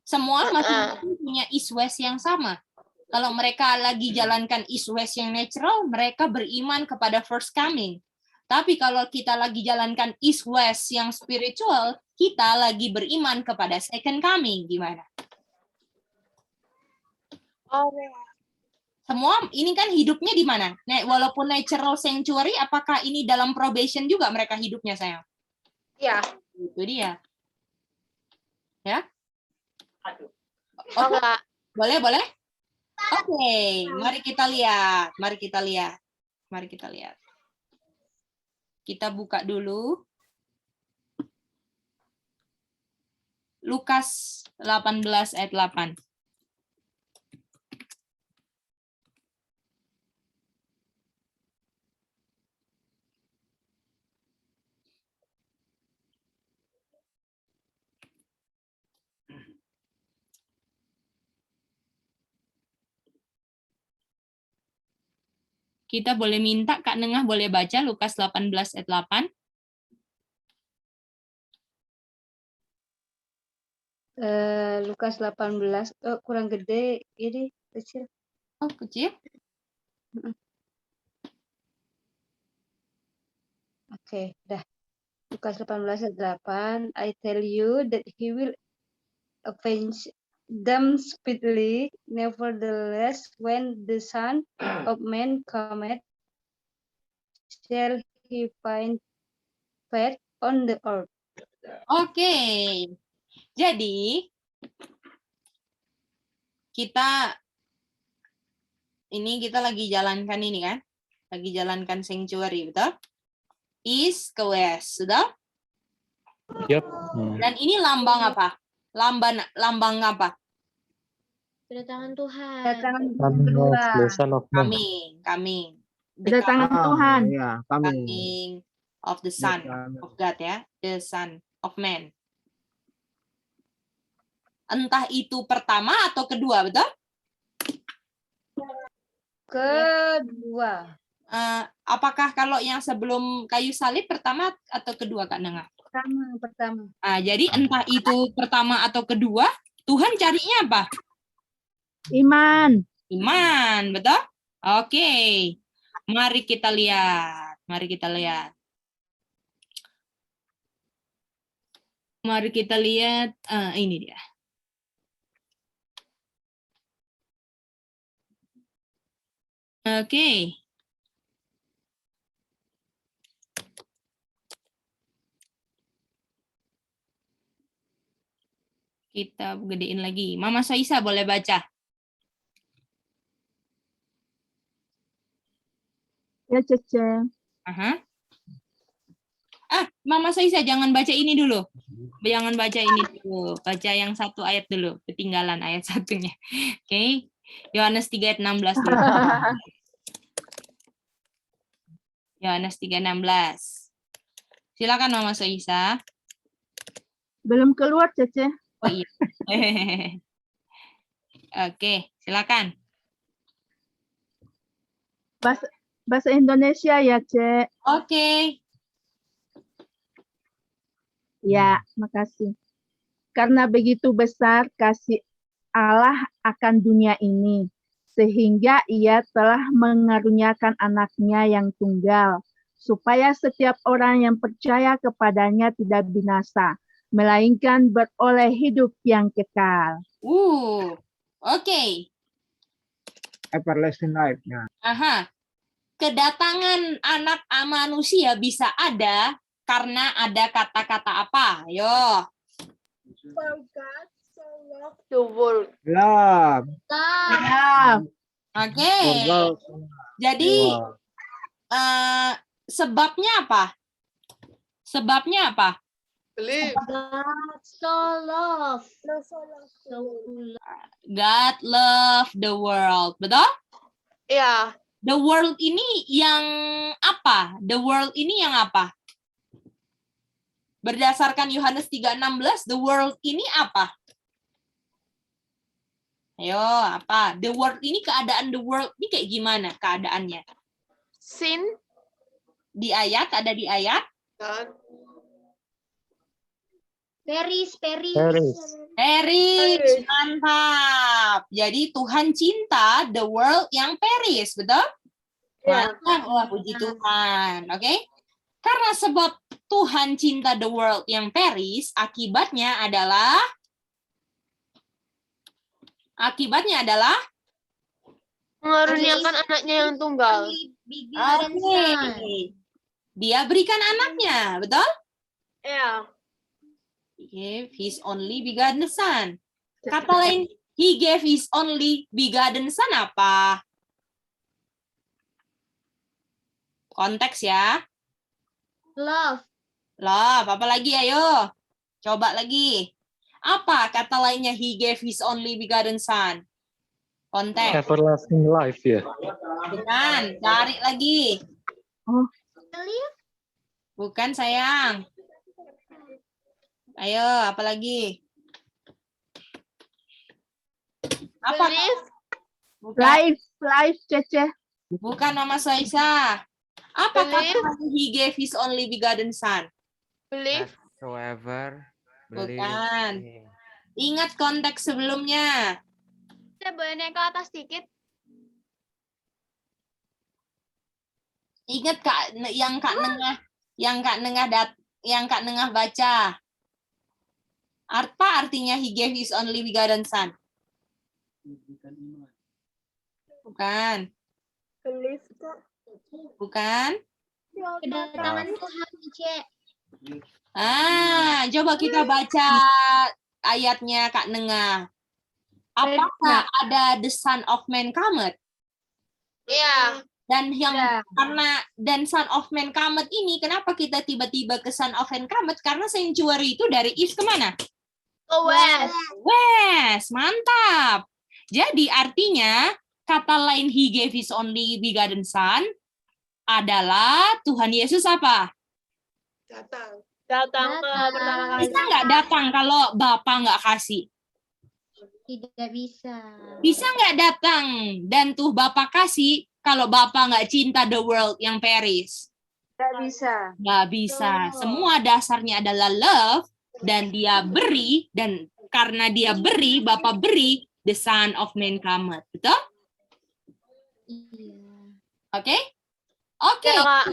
Semua masing-masing punya east west yang sama. Kalau mereka lagi jalankan east west yang natural, mereka beriman kepada first coming. Tapi kalau kita lagi jalankan east west yang spiritual, kita lagi beriman kepada second coming. Gimana? Oke. Semua ini kan hidupnya di mana? Walaupun natural sanctuary, apakah ini dalam probation juga mereka hidupnya sayang? Ya. Itu dia. Ya? Oh, Oke, Kak. boleh? Oke, mari kita lihat. Kita buka dulu. Lukas 18 ayat 8. Kita boleh minta Kak Nengah boleh baca Lukas 18 ayat 8. Lukas 18 kurang gede, ini kecil. Oh, kecil. Oke, dah. Lukas 18 ayat 8. I tell you that he will avenge them speedily. Nevertheless, when the Son of Man cometh, shall he find faith on the earth? Oke. Jadi kita lagi jalankan ini kan? Lagi jalankan sanctuary, betul? East ke west, sudah? Yep. Dan ini lambang apa? Lambang apa? Kedatangan Tuhan. Kedatangan Son of the Son of Man. Coming. The Kedatangan Tuhan. Ya, kami. coming of the Son of God ya, the Son of Man. Entah itu pertama atau kedua, betul? kedua. Apakah kalau yang sebelum kayu salib pertama atau kedua Kak Nengah? Pertama. Jadi entah itu pertama atau kedua, Tuhan carinya apa? Iman. Iman, betul? Oke. Mari kita lihat. Ini dia. Oke. Kita gedein lagi. Mama Soisa boleh baca. Ya, Cece. Aha. Mama Soisa jangan baca ini dulu. Jangan baca ini dulu. Baca yang satu ayat dulu. Ketinggalan ayat satunya. Oke. Yohanes 3 ayat 16 dulu. Yohanes 3:16. Silakan Mama Soisa. Belum keluar, Cece. Oh iya. Oke, silakan. bahasa Indonesia ya, Cek. Oke. Ya, makasih. Karena begitu besar kasih Allah akan dunia ini, sehingga Ia telah mengaruniakan anaknya yang tunggal, supaya setiap orang yang percaya kepadanya tidak binasa, melainkan beroleh hidup yang kekal. Oke. Everlasting life. Ya. Aha. Kedatangan anak manusia bisa ada karena ada kata-kata apa? Ayo. For God so loved The world. Love. Ya, Oke. For God. Jadi Wow. sebabnya apa? Sebabnya apa? Believe. God so love. God love the world. Betul? Ya. The world ini yang apa? The world ini yang apa? Berdasarkan Yohanes 3:16, the world ini apa? Ayo, apa? The world ini, keadaan the world ini kayak gimana keadaannya? Sin. Di ayat, ada di ayat? Kan. Paris. Paris, mantap. Jadi Tuhan cinta the world yang Paris, betul? Ya. Mantap, wah puji Tuhan. Oke? Karena sebab Tuhan cinta the world yang Paris, akibatnya adalah Mengaruniakan anaknya yang tunggal. Oke. Dia berikan anaknya, betul? Ya. He gave his only begotten son. Kata lain, he gave his only begotten son apa? Konteks ya. Love. Love, apa lagi ayo? Coba lagi. Apa kata lainnya he gave his only begotten son? Konteks. Everlasting life ya. Bukan, cari lagi. Oh. Bukan sayang. Ayo, apa lagi? Apa? Believe. Bukan, Life, Cece. bukan Mama Soisa. Apa Believe. kata he gave his only begotten son? Believe. Whatsoever. Believe. Bukan. Ingat konteks sebelumnya. Saya boleh naik ke atas dikit? Ingat Kak, yang Kak Nengah baca. Apa artinya he gave his only begotten son? Bukan. Believe kok. Bukan. Kedatangan Tuhan, Cek. Coba kita baca ayatnya Kak Nengah. Apakah ada the son of man cometh? Ya. Dan yang Ya. dan son of man cometh ini, kenapa kita tiba-tiba ke son of man cometh? Karena sanctuary itu dari east kemana? Ke west. West, mantap. Jadi artinya kata lain he gave his only begotten son adalah Tuhan Yesus apa? Datang ke pertama kali. Bisa nggak datang kalau Bapa nggak kasih? Tidak bisa. Bisa nggak datang dan tuh Bapa kasih kalau Bapa nggak cinta the world yang Paris? Nggak bisa. Nggak bisa. Semua dasarnya adalah love dan dia beri, dan karena dia beri, Bapa beri, the son of man cometh. Betul? Iya. Oke? Oke. Ya, Kak.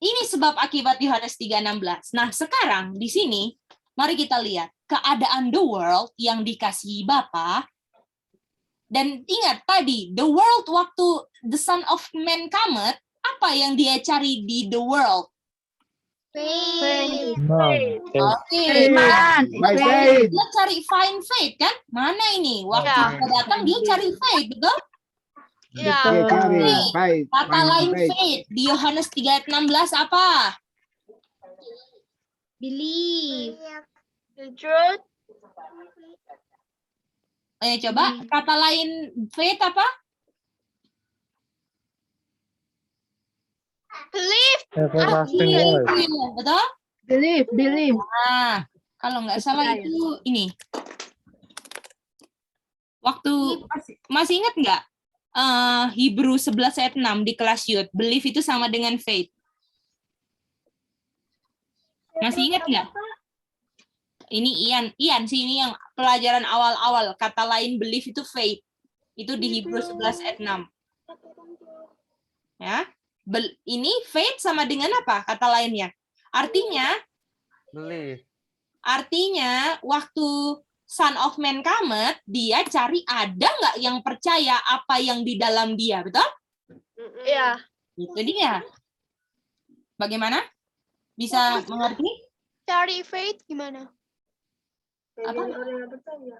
Ini sebab akibat Yohanes 3:16. Nah, sekarang di sini mari kita lihat keadaan the world yang dikasihi Bapa. Dan ingat tadi, the world waktu the son of man cometh, apa yang dia cari di the world? Faith. Oke. Iman. By faith. Dia cari find faith kan? Mana ini? Waktu Ya. dia datang dia cari faith, betul? Ya. Dia cari faith. Kata Find lain faith. faith di Yohanes 3:16 apa? Believe. The truth. Ayo coba, kata lain faith apa? Believe. Everlasting life. Betul? Believe. Nah, kalau nggak salah Percaya. itu ini. Waktu masih ingat nggak? Hebrew 11 ayat 6 di kelas youth. Belief itu sama dengan faith. Masih ingat nggak? Ini Ian sih, ini yang pelajaran awal-awal. Kata lain belief itu faith. Itu di Hebrew 11 ayat 6. Ya. Ini faith sama dengan apa kata lainnya? Believe. Artinya waktu Son of Man comes, dia cari ada nggak yang percaya apa yang di dalam dia, betul? Iya. Itu dia. Bagaimana? Bisa mengerti? Cari faith gimana? Apa? Orang yang percaya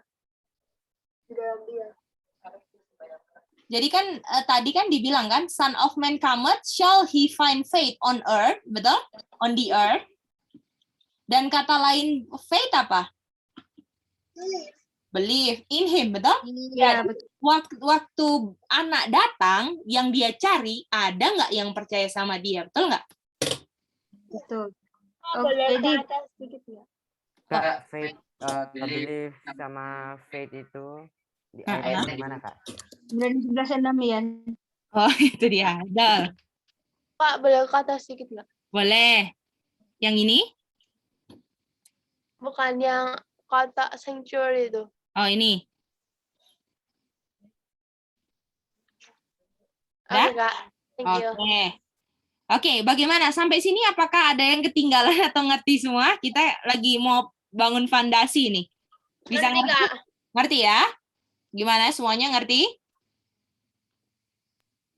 di dalam dia. Jadi kan tadi kan dibilang kan, Son of Man cometh, shall he find faith on earth, betul? On the earth. Dan kata lain faith apa? Believe in him, betul? Iya, betul. Waktu anak datang, yang dia cari, ada nggak yang percaya sama dia, betul nggak? Betul. Boleh Jadi ke atas sedikit ya? Kak, faith, belief sama faith itu di ayat yang mana, Kak? 11 ya. Oh, itu dia. Ada. Kak, boleh ke atas sedikit nggak? Boleh. Yang ini? Bukan yang kata sanctuary itu. Oh, ini. Oke, Kak. Thank you. Oke, bagaimana? Sampai sini apakah ada yang ketinggalan atau ngerti semua? Kita lagi mau bangun fondasi nih. Bisa Ngerti, ngerti? Kak. Ngerti ya? Gimana? Semuanya ngerti?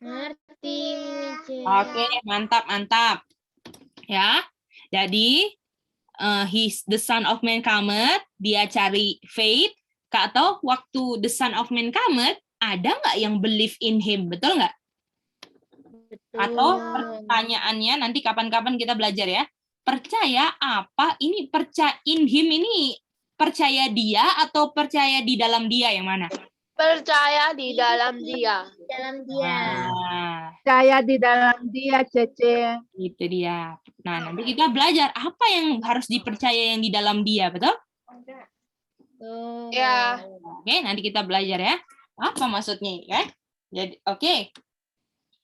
Ngerti, Mice. Oke, mantap. Ya. Jadi, he's the Son of Man cometh, dia cari faith, atau waktu the Son of Man cometh, ada nggak yang believe in him? Betul nggak? Atau pertanyaannya nanti kapan-kapan kita belajar ya. Percaya apa? Ini percaya in him ini percaya dia atau percaya di dalam dia, yang mana? Percaya di dalam dia. Dalam dia. Percaya di dalam dia, Cece. Itu dia. Nah, nanti kita belajar apa yang harus dipercaya yang di dalam dia, betul? Ya. Oke, nanti kita belajar ya. Apa maksudnya ya? Jadi, oke.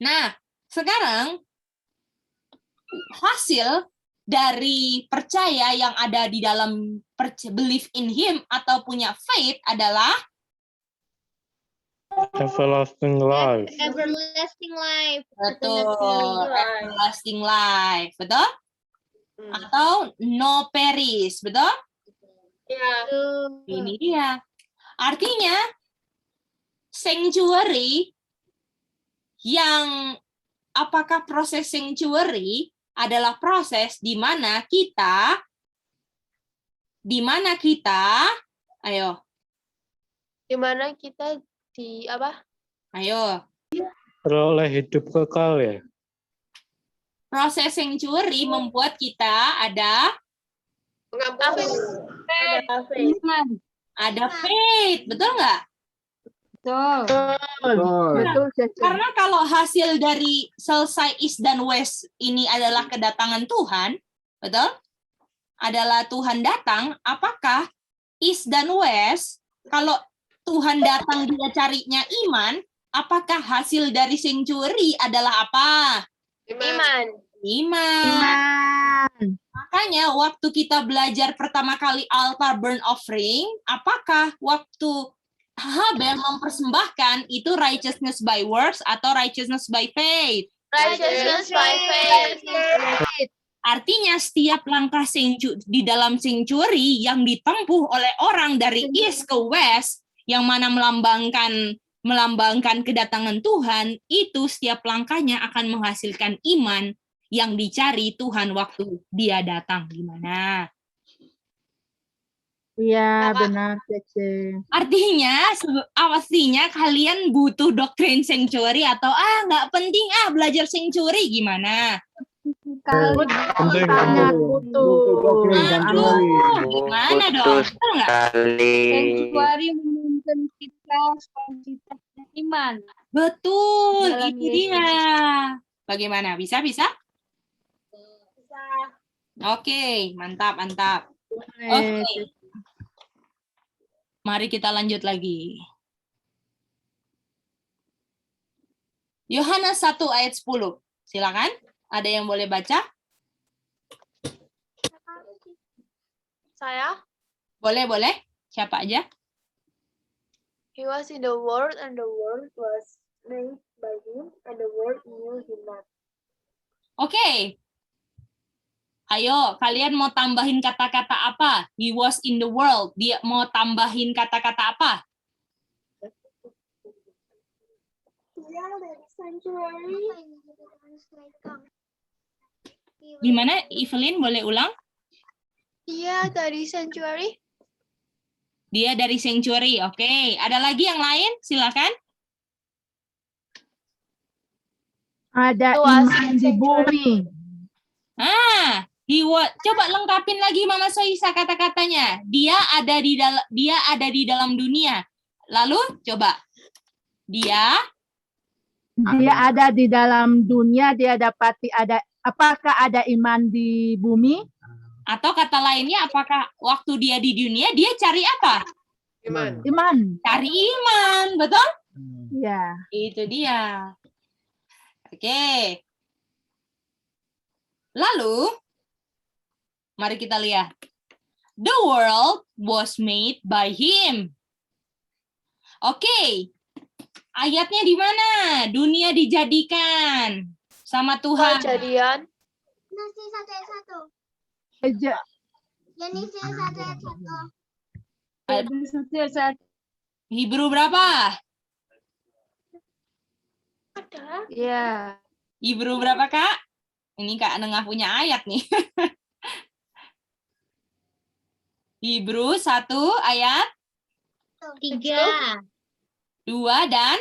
Nah, sekarang hasil dari percaya yang ada di dalam belief in him atau punya faith adalah Everlasting life. Everlasting life. betul, everlasting life, betul? Atau no perish, betul? Ya. Ini dia. Artinya sanctuary yang apakah proses sanctuary adalah proses di mana kita ayo Di mana kita di apa? ayo Peroleh hidup kekal ya. proses sanctuary membuat kita ada faith, betul nggak? Betul, Cece. Karena kalau hasil dari selesai East dan West ini adalah kedatangan Tuhan, betul? Adalah Tuhan datang, apakah East dan West, kalau Tuhan datang dia carinya iman, apakah hasil dari sanctuary adalah apa? Iman. Makanya waktu kita belajar pertama kali altar burnt offering, apakah waktu Habel mempersembahkan itu righteousness by works atau righteousness by faith? Righteousness by faith. Artinya setiap langkah di dalam sanctuary yang ditempuh oleh orang dari east ke west, yang mana melambangkan kedatangan Tuhan, itu setiap langkahnya akan menghasilkan iman yang dicari Tuhan waktu dia datang. Gimana? Iya, benar, Cece. Artinya kalian butuh doktrin sanctuary atau nggak penting belajar sanctuary, gimana? Sangat butuh. Gimana dong? Betul nggak? Sanctuary menuntun kita supaya kita punya iman. Betul, Dalam itu Yesus. dia. Bagaimana? Bisa? Oke, mantap. Oke. Mari kita lanjut lagi. Yohanes 1 ayat 10. Silakan. Ada yang boleh baca? Saya. Boleh, boleh. Siapa aja? He was in the world and the world was made by him and the world knew him not. Oke. Ayo, kalian mau tambahin kata-kata apa? He was in the world. Dia mau tambahin kata-kata apa? Dia dari sanctuary. Gimana, Evelyn? Boleh ulang? Dia dari sanctuary. Dia dari sanctuary. Oke. Ada lagi yang lain? Silakan. Ada Itu asli iman di bumi. Ah, coba lengkapin lagi Mama Soisa kata-katanya. Dia ada di dalam dunia. Lalu coba. Dia ada di dalam dunia, dia dapati ada, apakah ada iman di bumi? Atau kata lainnya, apakah waktu dia di dunia dia cari apa? Iman. Cari iman, betul? Ya. Itu dia. Oke. Lalu, mari kita lihat. The world was made by him. Oke. Ayatnya di mana? Dunia dijadikan sama Tuhan. Kejadian. Genesis 1 ayat 1. Eja. Genesis 1 ayat 1. Hebrew berapa? Ada. Ya. Hebrew berapa, Kak? Ini Kak Nengah punya ayat nih. Hebrew 1 ayat 3. 2 dan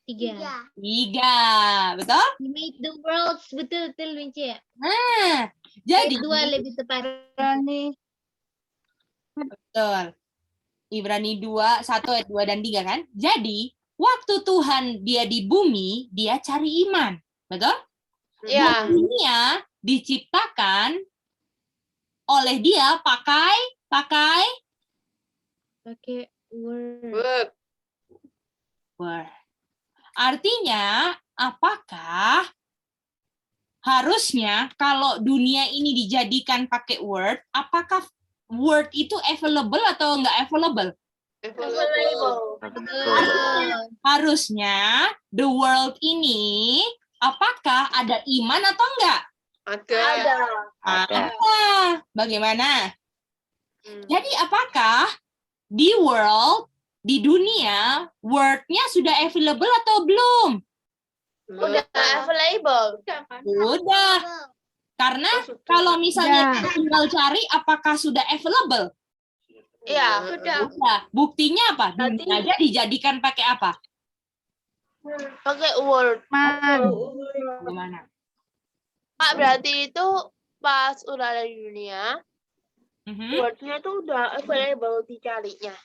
3. 3. Betul? He made the worlds. Betul, Winci. Nah, jadi 2 lebih tepat. betul. Ibrani 2, 1 ayat 2 dan 3 kan? Jadi, waktu Tuhan dia di bumi, dia cari iman. Betul? Ya. Dunia diciptakan oleh dia pakai word. word. Artinya, apakah harusnya kalau dunia ini dijadikan pakai word, apakah word itu available atau enggak available? Harusnya the world ini apakah ada iman atau enggak? Ada. Ada. Bagaimana? Jadi apakah di dunia word-nya sudah available atau belum? Udah available. Sudah. Karena kalau misalnya kita tinggal cari apakah sudah available? Iya. Sudah. Buktinya apa? Dunia aja dijadikan pakai apa? Pakai word. Gimana? Pak, berarti itu pas udah ada di dunia, wordnya tuh udah available dicarinya.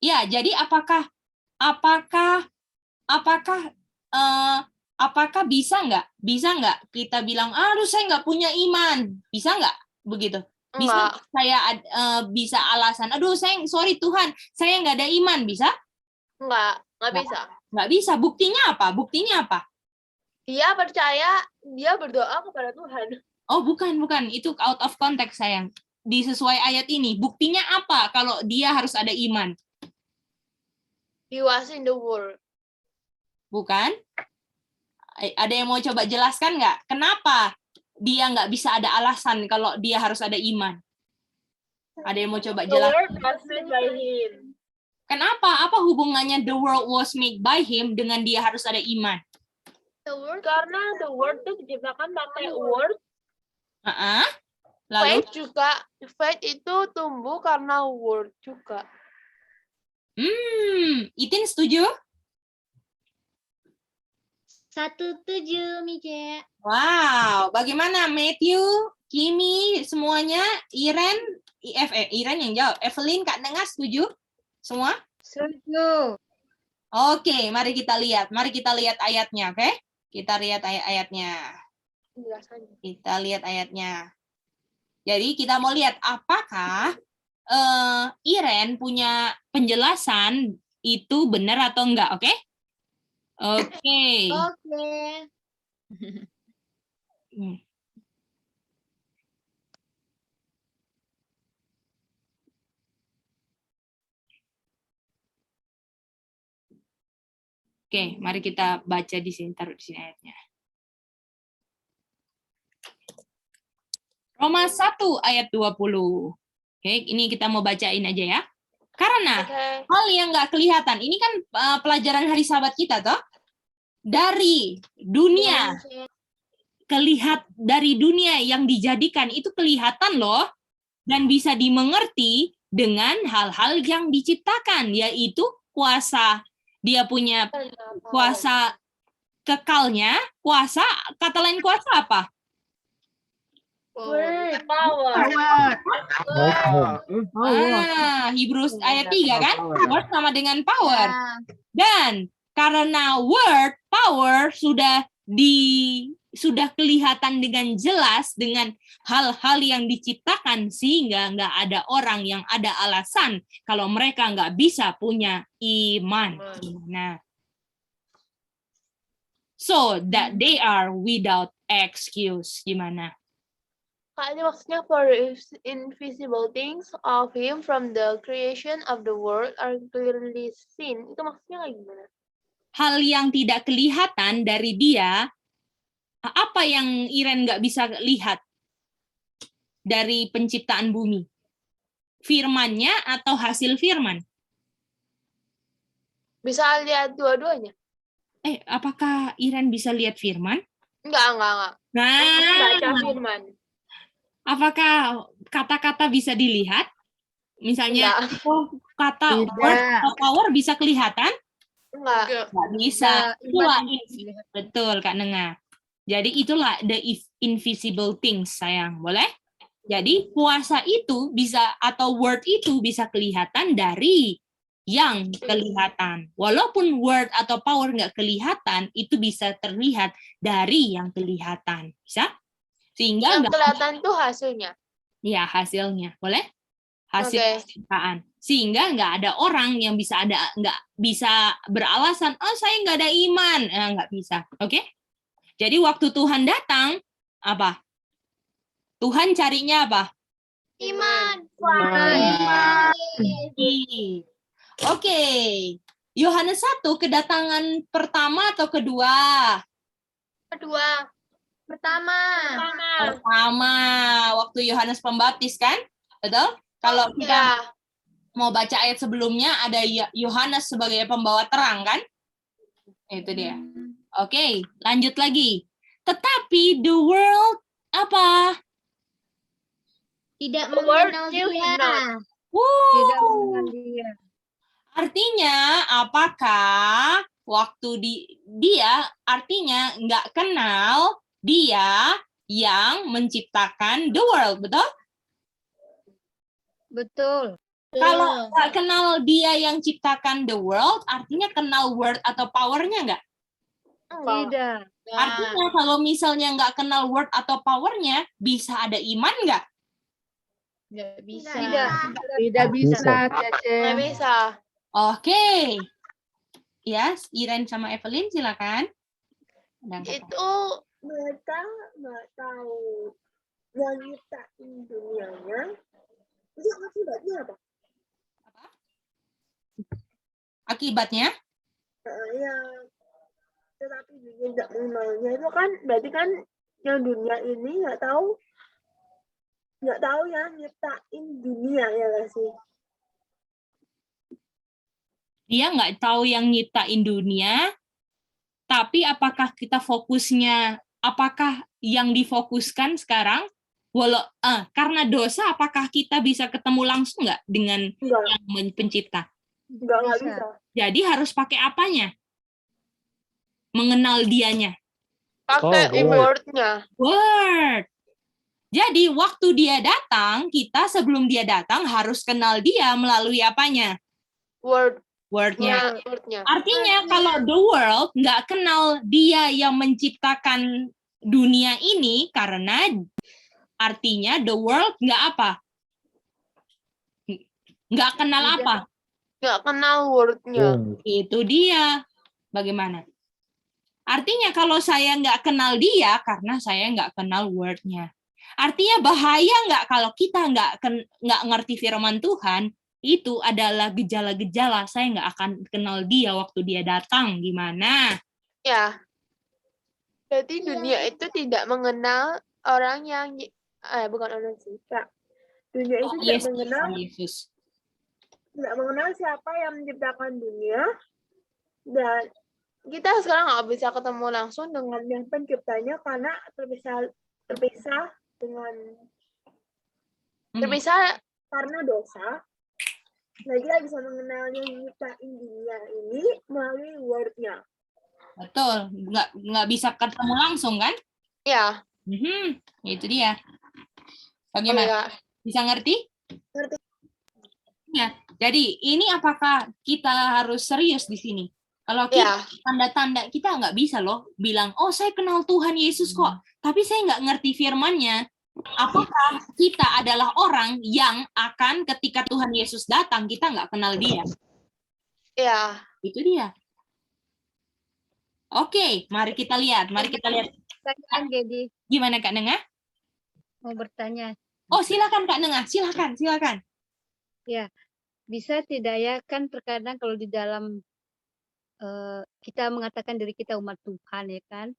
Ya, jadi apakah bisa nggak kita bilang, aduh saya nggak punya iman, bisa nggak begitu? Bisa saya bisa alasan, aduh sorry Tuhan, saya nggak ada iman, bisa? Nggak bisa. Nggak bisa. Buktinya apa? Dia percaya, dia berdoa kepada Tuhan. Oh, bukan. Itu out of context, sayang. Disesuai ayat ini. Buktinya apa kalau dia harus ada iman? He was in the world. Bukan? Ada yang mau coba jelaskan nggak? Kenapa dia nggak bisa ada alasan kalau dia harus ada iman? Ada yang mau coba jelaskan? The world was made by him. Kenapa? Apa hubungannya the world was made by him dengan dia harus ada iman? Karena the word itu diciptakan pakai word. Lalu? Faith itu tumbuh karena word juga. Itin setuju? 17, Mice. Wow, bagaimana Matthew, Kimi, semuanya, Iren yang jawab. Evelyn, Kak Nengah setuju? Semua? Setuju. Oke, mari kita lihat ayatnya, oke? Kita lihat ayatnya. Jadi kita mau lihat apakah Iren punya penjelasan itu benar atau enggak, oke? Oke. Oke. Oke, mari kita baca di sini, taruh di sini ayatnya. Roma 1 ayat 20. Oke, ini kita mau bacain aja ya. Karena hal yang nggak kelihatan, ini kan pelajaran hari Sabat kita toh. Dari dunia, dari dunia yang dijadikan itu kelihatan loh, dan bisa dimengerti dengan hal-hal yang diciptakan, yaitu kuasa. Dia punya kuasa kekalnya, kuasa, kata lain kuasa apa? Hebrews ayat 3 kan? Word sama dengan power. Dan karena word, power sudah kelihatan dengan jelas dengan hal-hal yang diciptakan, sehingga nggak ada orang yang ada alasan kalau mereka nggak bisa punya iman. Nah, so that they are without excuse. Gimana? Kak, ini maksudnya for the invisible things of him from the creation of the world are clearly seen. Itu maksudnya kayak gimana? Hal yang tidak kelihatan dari dia, apa yang Iren nggak bisa lihat dari penciptaan bumi? Firman-nya atau hasil firman? Bisa lihat dua-duanya. Apakah Iren bisa lihat firman? Enggak. Nah, Baca firman. apakah kata-kata bisa dilihat? Misalnya, kata Tidak. word atau power bisa kelihatan? Enggak. Nggak bisa. Itulah, betul Kak Nenga. Jadi itulah the invisible things, sayang. Boleh? Jadi kuasa itu bisa, atau word itu bisa kelihatan dari yang kelihatan. Walaupun word atau power nggak kelihatan, itu bisa terlihat dari yang kelihatan. Bisa? Sehingga yang kelihatan tuh hasilnya. Ya, hasilnya. Boleh? Hasil penciptaan. Sehingga nggak ada orang yang nggak bisa beralasan, oh saya nggak ada iman. Nggak bisa. Oke? Jadi waktu Tuhan datang, apa? Tuhan carinya apa? Iman. Oke. Yohanes 1 kedatangan pertama atau kedua? Pertama. Waktu Yohanes Pembaptis kan? Betul? Kalau kita mau baca ayat sebelumnya, ada Yohanes sebagai pembawa terang kan? Itu dia. Oke, lanjut lagi. Tetapi the world apa? Tidak mengenal dia. Tidak mengenal dia. Artinya, apakah waktu dia artinya nggak kenal dia yang menciptakan the world, betul? Betul. Kalau nggak kenal dia yang ciptakan the world, artinya kenal word atau powernya nggak? Tidak. Artinya kalau misalnya nggak kenal word atau powernya, bisa ada iman nggak? Nggak bisa. Tidak bisa, Cece. Nggak bisa. Oke. Yes, Iren sama Evelyn silakan. Itu Mereka nggak tahu yang nyiptain dunianya. Itu akibatnya apa? Akibatnya? Tetapi dunia nggak mengenalnya itu kan berarti kan yang dunia ini nggak tahu ya nyiptain dunia ya nggak sih? Dia nggak tahu yang nyiptain dunia, tapi apakah kita fokusnya, apakah yang difokuskan sekarang, karena dosa, apakah kita bisa ketemu langsung nggak dengan yang pencipta? Nggak bisa. Jadi harus pakai apanya? Mengenal dianya. pakai word-nya. Word. Jadi waktu dia datang, kita sebelum dia datang harus kenal dia melalui apanya? Word-nya. Artinya kalau the world nggak kenal dia yang menciptakan dunia ini, karena artinya the world nggak apa? Nggak kenal apa? Nggak kenal word-nya. Itu dia. Bagaimana? Artinya kalau saya nggak kenal dia, karena saya nggak kenal word-nya. Artinya bahaya nggak kalau kita nggak ngerti firman Tuhan, itu adalah gejala-gejala saya nggak akan kenal dia waktu dia datang. Gimana? Ya, berarti dunia itu tidak mengenal orang yang bukan orang sih, Kak. Dunia itu tidak mengenal Yesus. Tidak mengenal siapa yang menciptakan dunia, dan Kita sekarang nggak bisa ketemu langsung dengan yang penciptanya karena terpisah dengan terpisah karena dosa. Nah, dia bisa mengenal yang menciptain dunia ini melalui word-nya. Betul, nggak bisa ketemu langsung kan? ya. Itu dia. Bagaimana? Bisa ngerti? Ngerti. Ya, jadi ini apakah kita harus serius di sini? Kalau kita tanda-tanda kita nggak bisa loh bilang, oh saya kenal Tuhan Yesus kok, tapi saya nggak ngerti firman-Nya. Apakah kita adalah orang yang akan ketika Tuhan Yesus datang kita nggak kenal dia? Ya. Itu dia. Oke, mari kita lihat. Pertanyaan, Gedi. Gimana Kak Nengah? Mau bertanya. Oh, silakan Kak Nengah, silakan. Ya, bisa tidak ya, kan terkadang kalau di dalam kita mengatakan diri kita umat Tuhan, ya kan?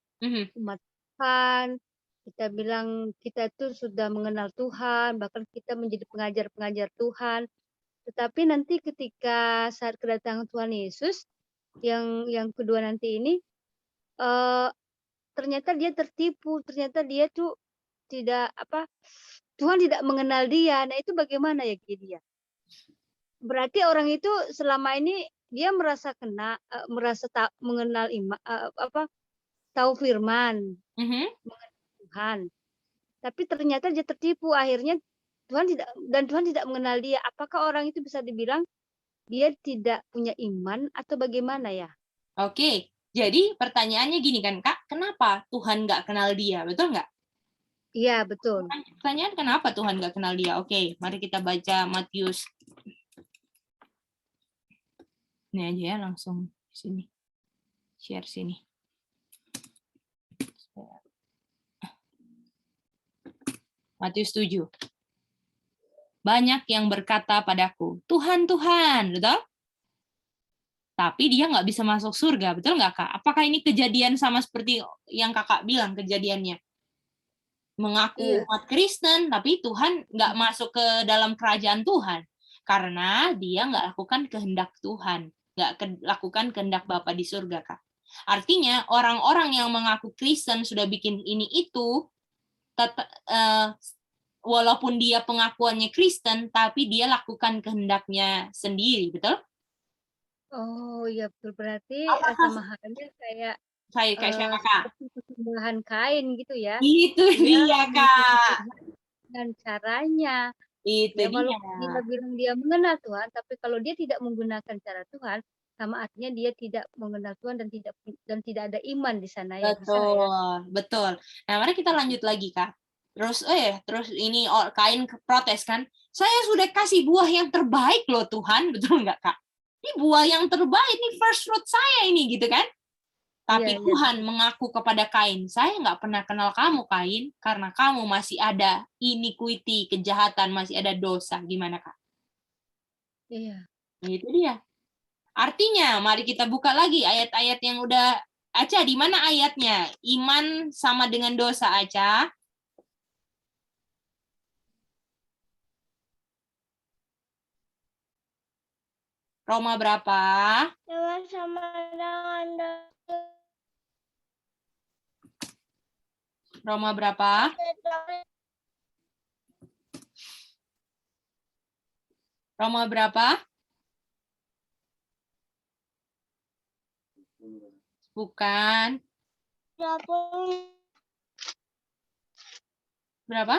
Umat Tuhan, kita bilang kita tuh sudah mengenal Tuhan, bahkan kita menjadi pengajar-pengajar Tuhan. Tetapi nanti ketika saat kedatangan Tuhan Yesus, yang kedua nanti ini, ternyata dia tertipu, ternyata dia tuh tidak Tuhan tidak mengenal dia. Nah, itu bagaimana ya dia? Berarti orang itu selama ini dia merasa mengenal tahu firman, mengenal Tuhan. Tapi ternyata dia tertipu, akhirnya Tuhan tidak mengenal dia. Apakah orang itu bisa dibilang dia tidak punya iman atau bagaimana ya? Oke, jadi pertanyaannya gini kan Kak, kenapa Tuhan nggak kenal dia, betul nggak? Iya, betul. Pertanyaan kenapa Tuhan nggak kenal dia? Oke, mari kita baca Matius. Ini aja ya, langsung sini. Share sini. Matius 7. Banyak yang berkata padaku, Tuhan, Tuhan, betul? Tapi dia nggak bisa masuk surga, betul nggak Kak? Apakah ini kejadian sama seperti yang Kakak bilang kejadiannya? Mengaku umat Kristen, tapi Tuhan nggak masuk ke dalam kerajaan Tuhan. Karena dia nggak lakukan kehendak Tuhan. Nggak lakukan kehendak Bapa di surga, Kak. Artinya, orang-orang yang mengaku Kristen sudah bikin ini itu, walaupun dia pengakuannya Kristen, tapi dia lakukan kehendaknya sendiri, betul? Oh iya, betul. Berarti sama halnya kayak siapa, Kak? Persembahan Kain gitu ya. Itu dia, Kak. Dan caranya. Itu ya, dia. walaupun dia bilang dia mengenal Tuhan, tapi kalau dia tidak menggunakan cara Tuhan, sama artinya dia tidak mengenal Tuhan dan tidak ada iman di sana ya. Betul. Nah, mari kita lanjut lagi, Kak. Terus ini Kain protes kan? Saya sudah kasih buah yang terbaik loh Tuhan, betul nggak Kak? Ini buah yang terbaik, ini first fruit saya ini gitu kan? Tapi Tuhan mengaku kepada Kain, saya nggak pernah kenal kamu Kain, karena kamu masih ada iniquity, kejahatan, masih ada dosa. Gimana Kak? Iya. Itu dia. Artinya, mari kita buka lagi ayat-ayat yang udah. Aca, di mana ayatnya? Iman sama dengan dosa, Aca. Roma berapa? Sama dengan dosa. Roma berapa? Roma berapa? Bukan. Berapa?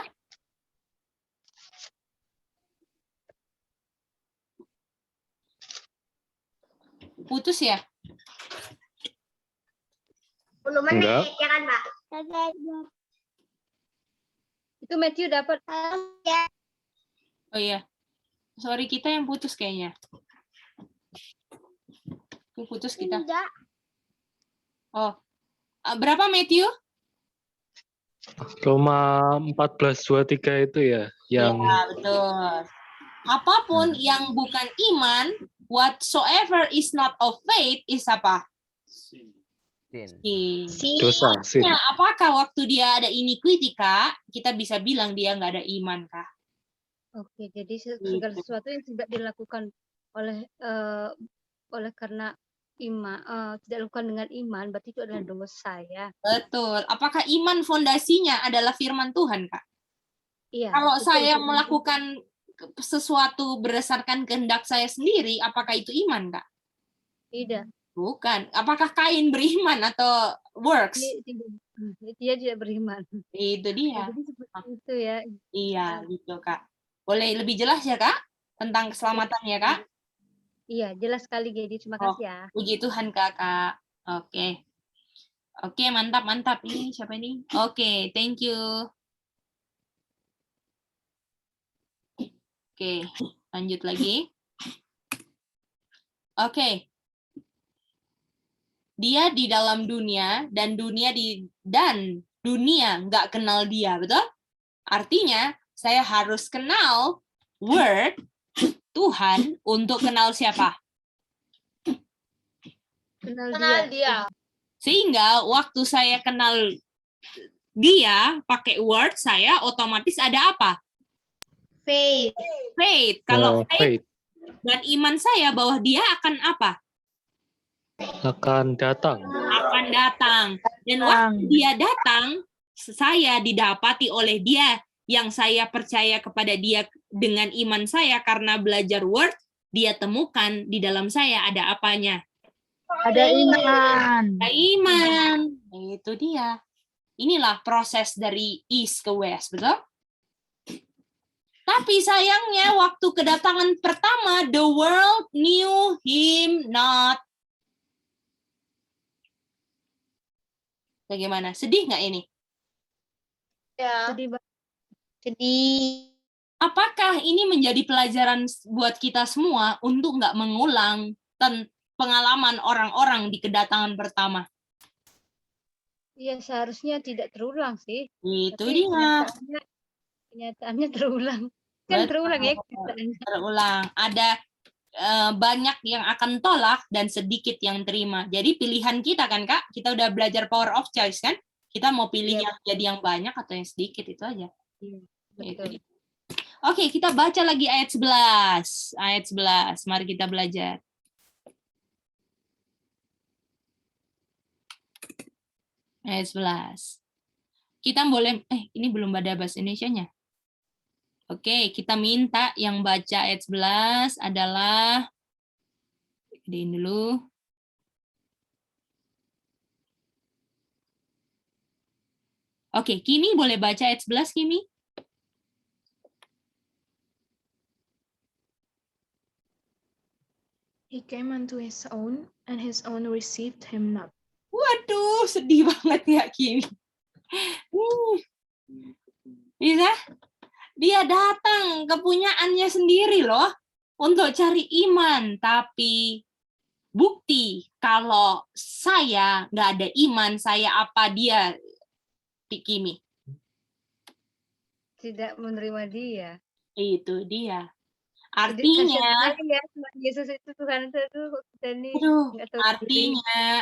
Putus ya? 10 menit, ya kan, Pak? Itu Matthew dapat. Oh iya. Sorry, kita yang putus kayaknya. Putus kita. Enggak. Oh, Berapa Matthew? Roma 14:23 itu ya, yang Ya, betul. Apapun yang bukan iman, whatsoever is not of faith is apa? Sin. dosa, sin. Nah, apakah waktu dia ada iniquity, Kak, kita bisa bilang dia nggak ada iman, Kak? Oke, jadi segala sesuatu yang tidak dilakukan oleh karena iman, tidak dilakukan dengan iman, berarti itu adalah dosa ya. Betul. Apakah iman fondasinya adalah firman Tuhan, Kak? Iya. Kalau betul, saya betul. melakukan sesuatu berdasarkan kehendak saya sendiri, apakah itu iman, Kak? Tidak. Bukan. Apakah Kain beriman atau works? Dia tidak beriman. Itu dia. Jadi seperti itu ya. Iya, gitu, Kak. Boleh lebih jelas ya, Kak? Tentang keselamatan ya, Kak? Iya, jelas sekali, Gedi. Terima kasih ya. Puji Tuhan, Kakak. Oke. Oke, mantap, mantap. Ini siapa ini? Oke, thank you. Oke, lanjut lagi. Oke. Dia di dalam dunia dan dunia nggak kenal dia, betul? Artinya saya harus kenal word Tuhan untuk kenal siapa? Kenal dia. Sehingga waktu saya kenal dia pakai word, saya otomatis ada apa? Faith. Faith. Kalau faith dan iman saya bahwa dia akan apa? akan datang. Akan datang. Dan waktu dia datang, saya didapati oleh dia yang saya percaya kepada dia dengan iman saya karena belajar word, dia temukan di dalam saya ada apanya? Ada iman. Ada iman. Itu dia. Inilah proses dari east ke west, betul? Tapi sayangnya waktu kedatangan pertama, the world knew him not. Bagaimana? Sedih nggak ini? Ya. Sedih. Apakah ini menjadi pelajaran buat kita semua untuk nggak mengulang pengalaman orang-orang di kedatangan pertama? Iya, seharusnya tidak terulang sih. Itu Tapi dia. kenyataannya terulang. Kan terulang ya kenyataannya. Terulang. Ada banyak yang akan tolak dan sedikit yang terima. Jadi pilihan kita kan, Kak? Kita udah belajar power of choice kan? Kita mau pilih yang jadi yang banyak atau yang sedikit, itu aja. Betul. Oke, kita baca lagi ayat 11. Ayat 11. Mari kita belajar. Ayat 11. Kita boleh, ini belum ada bahasa Indonesianya. Oke, kita minta yang baca ayat 11 adalah, gedein dulu. Oke, Kimi boleh baca ayat 11, Kimi? He came unto his own, and his own received him not. Waduh, sedih banget ya, Kimi. Bisa? Dia datang kepunyaannya sendiri loh untuk cari iman, tapi bukti kalau saya nggak ada iman, saya apa dia, Kimi? Tidak menerima dia. Itu dia. Artinya, Yesus itu Tuhan itu kita nih.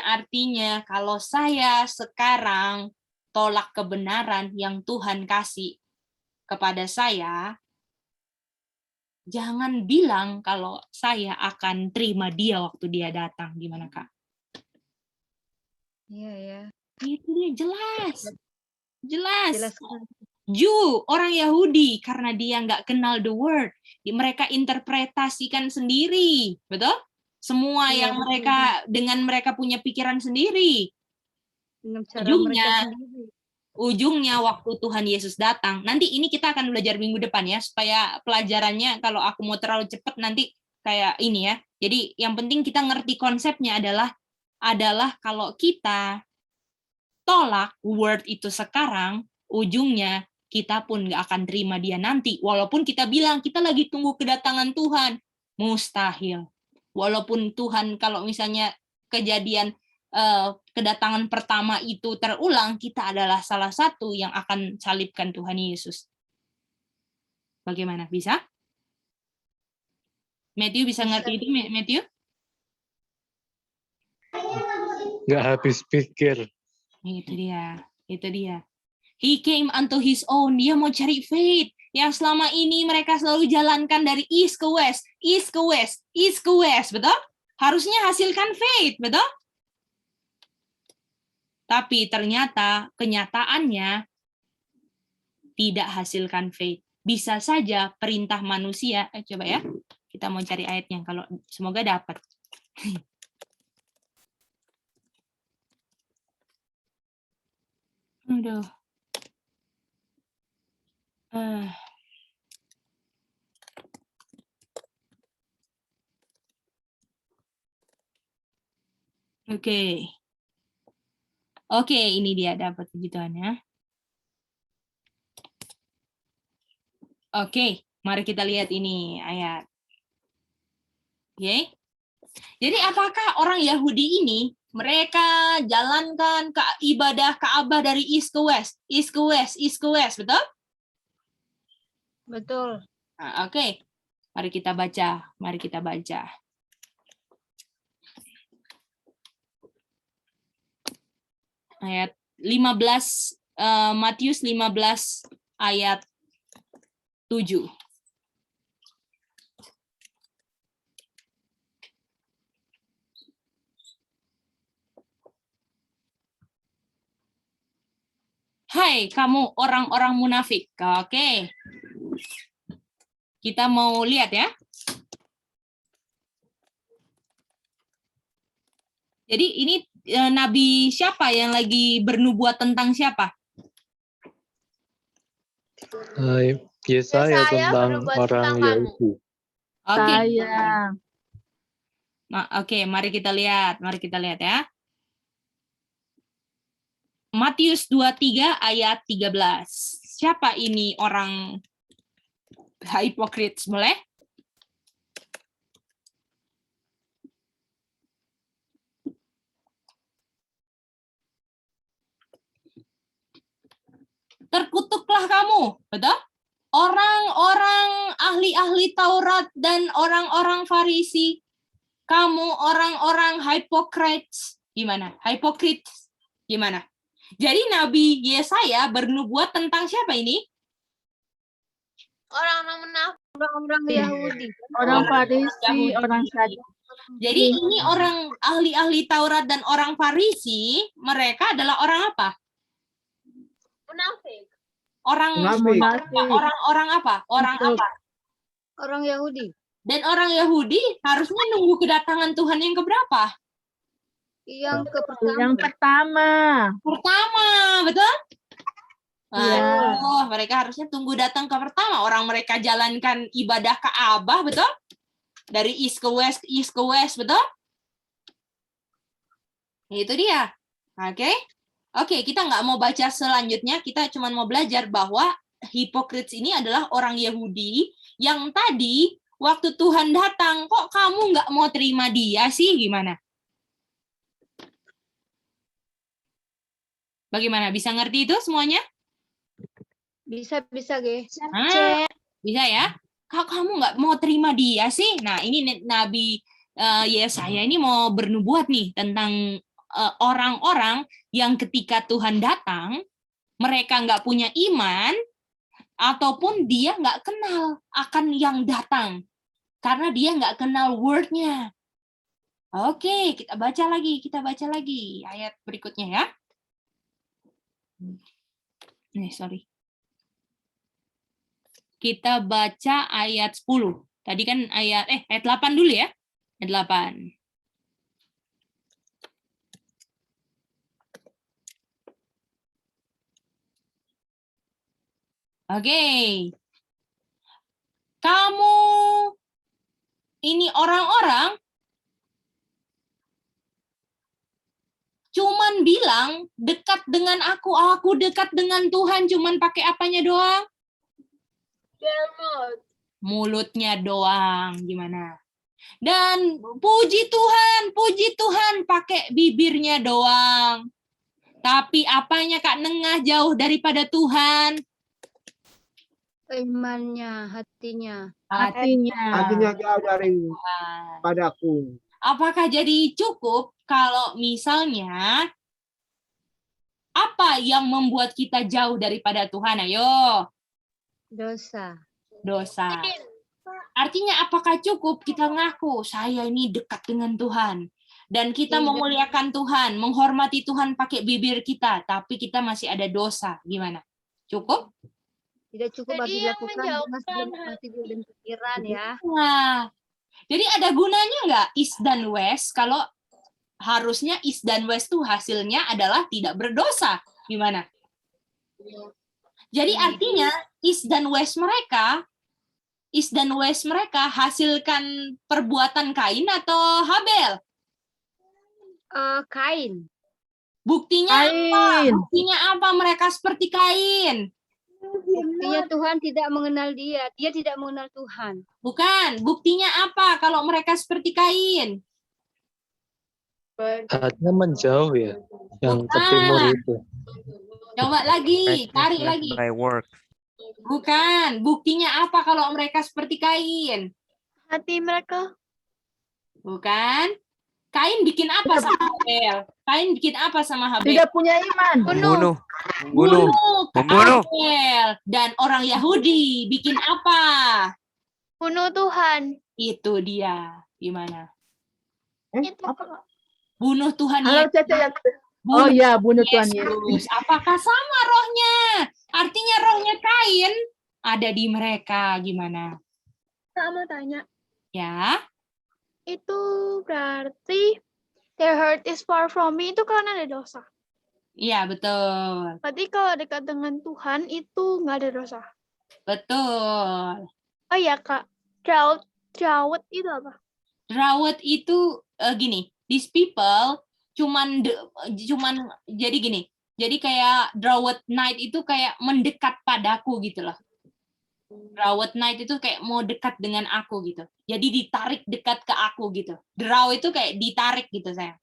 Artinya kalau saya sekarang tolak kebenaran yang Tuhan kasih kepada saya, jangan bilang kalau saya akan terima dia waktu dia datang. Gimana, Kak? Iya, ya. Itu dia, jelas. Orang Yahudi, karena dia nggak kenal the word, mereka interpretasikan sendiri, betul? Semua yang mereka dengan mereka punya pikiran sendiri. Ujungnya waktu Tuhan Yesus datang, nanti ini kita akan belajar minggu depan ya, supaya pelajarannya kalau aku mau terlalu cepat nanti kayak ini ya. Jadi yang penting kita ngerti konsepnya adalah kalau kita tolak word itu sekarang, ujungnya kita pun nggak akan terima dia nanti. Walaupun kita bilang kita lagi tunggu kedatangan Tuhan, mustahil. Walaupun Tuhan, kalau misalnya kejadian kedatangan pertama itu terulang, kita adalah salah satu yang akan salibkan Tuhan Yesus. Bagaimana? Bisa? Matthew bisa ngerti itu, Matthew? Nggak habis pikir. Itu dia. He came unto his own. Dia mau cari faith yang selama ini mereka selalu jalankan dari east ke west, east ke west, east ke west, betul? Harusnya hasilkan faith, betul? Tapi ternyata kenyataannya tidak hasilkan faith. Bisa saja perintah manusia. Coba ya, kita mau cari ayatnya. Kalau semoga dapat. Aduh. Oke, ini dia dapat begituannya. Oke, mari kita lihat ini ayat. Oke. Jadi apakah orang Yahudi ini mereka jalankan ke ibadah Ka'bah dari east ke west, east ke west, east ke west, betul? Betul. Nah, oke. Mari kita baca. Ayat 15, Matius 15 ayat 7. Hai kamu orang-orang munafik. Oke. Kita mau lihat ya. Jadi ini nabi siapa yang lagi bernubuat tentang siapa? Yesaya tentang bernubuat orang tentang kamu. Yahudi. Oke. Saya. Oke, mari kita lihat ya. Matius 23 ayat 13. Siapa ini orang hipokrit? Boleh? Terkutuklah kamu, betul? Orang-orang ahli-ahli Taurat dan orang-orang Farisi, kamu orang-orang hypocrites. Gimana? Hypocrite gimana? Jadi Nabi Yesaya bernubuat tentang siapa ini? Orang-orang munafik. Orang-orang Yahudi. Orang Farisi, orang Saduki. Jadi ini orang ahli-ahli Taurat dan orang Farisi, mereka adalah orang apa? Munafik. Orang-orang apa? Orang apa? Orang Yahudi. Dan orang Yahudi harusnya nunggu kedatangan Tuhan yang keberapa? Yang pertama. Pertama, betul? Iya. Oh, mereka harusnya tunggu datang ke pertama. Orang mereka jalankan ibadah Ka'bah, betul? Dari east ke west, betul? Itu dia. Oke, kita nggak mau baca selanjutnya. Kita cuma mau belajar bahwa hypocrites ini adalah orang Yahudi yang tadi waktu Tuhan datang, kok kamu nggak mau terima dia sih? Gimana? Bagaimana? Bisa ngerti itu semuanya? Bisa, guys. Bisa ya? Kok kamu nggak mau terima dia sih? Nah, ini Nabi Yesaya ini mau bernubuat nih tentang orang-orang yang ketika Tuhan datang, mereka nggak punya iman, ataupun dia nggak kenal akan yang datang. Karena dia nggak kenal word-nya. Oke, kita baca lagi ayat berikutnya ya. Sorry. Kita baca ayat 10. Tadi kan ayat 8 dulu ya. Ayat 8. Oke. Kamu ini orang-orang cuman bilang dekat dengan aku dekat dengan Tuhan, cuman pakai apanya doang? Mulutnya doang. Gimana? Dan puji Tuhan pakai bibirnya doang. Tapi apanya Kak Nengah jauh daripada Tuhan? Imannya, hatinya. Hatinya jauh dari padaku. Apakah jadi cukup kalau misalnya apa yang membuat kita jauh daripada Tuhan? Ayo. Dosa. Artinya apakah cukup kita ngaku saya ini dekat dengan Tuhan dan kita Tidak. memuliakan Tuhan, menghormati Tuhan pakai bibir kita, tapi kita masih ada dosa. Gimana? Cukup? Tidak cukup Jadi bagi yang dilakukan menjauhkan karena masih dan pikiran ya. Nah, jadi ada gunanya nggak East dan West kalau harusnya East dan West tuh hasilnya adalah tidak berdosa? Gimana? Jadi artinya East dan West mereka hasilkan perbuatan Kain atau Habel? Kain. Buktinya apa? Kain. Buktinya apa mereka seperti Kain? Buktinya Tuhan tidak mengenal dia. Dia tidak mengenal Tuhan. Bukan. Buktinya apa kalau mereka seperti Kain? Hatinya menjauh ya, yang ke timur itu. Coba lagi, tarik lagi. By work. Bukan. Buktinya apa kalau mereka seperti Kain? Hati mereka. Bukan. Kain bikin apa sama Habel? Kain bikin apa sama Habel? Tidak punya iman. Membunuh. Membunuh Habel. Dan orang Yahudi bikin apa? Bunuh Tuhan. Itu dia. Gimana? Itu Bunuh Tuhan Halo Yesus. Cece yang Oh ya, bunuh Tuhan Yesus. Yesus. Apakah sama rohnya? Artinya rohnya Kain ada di mereka. Gimana? Kak mau tanya. Ya. Itu berarti their heart is far from me itu karena ada dosa. Iya, betul. Berarti kalau dekat dengan Tuhan itu nggak ada dosa. Betul. Oh iya Kak. Drought itu apa? Drought itu gini, these people cuman jadi gini. Jadi kayak drought night itu kayak mendekat padaku gitu loh. Drought night itu kayak mau dekat dengan aku gitu. Jadi ditarik dekat ke aku gitu. Draw itu kayak ditarik gitu sayang.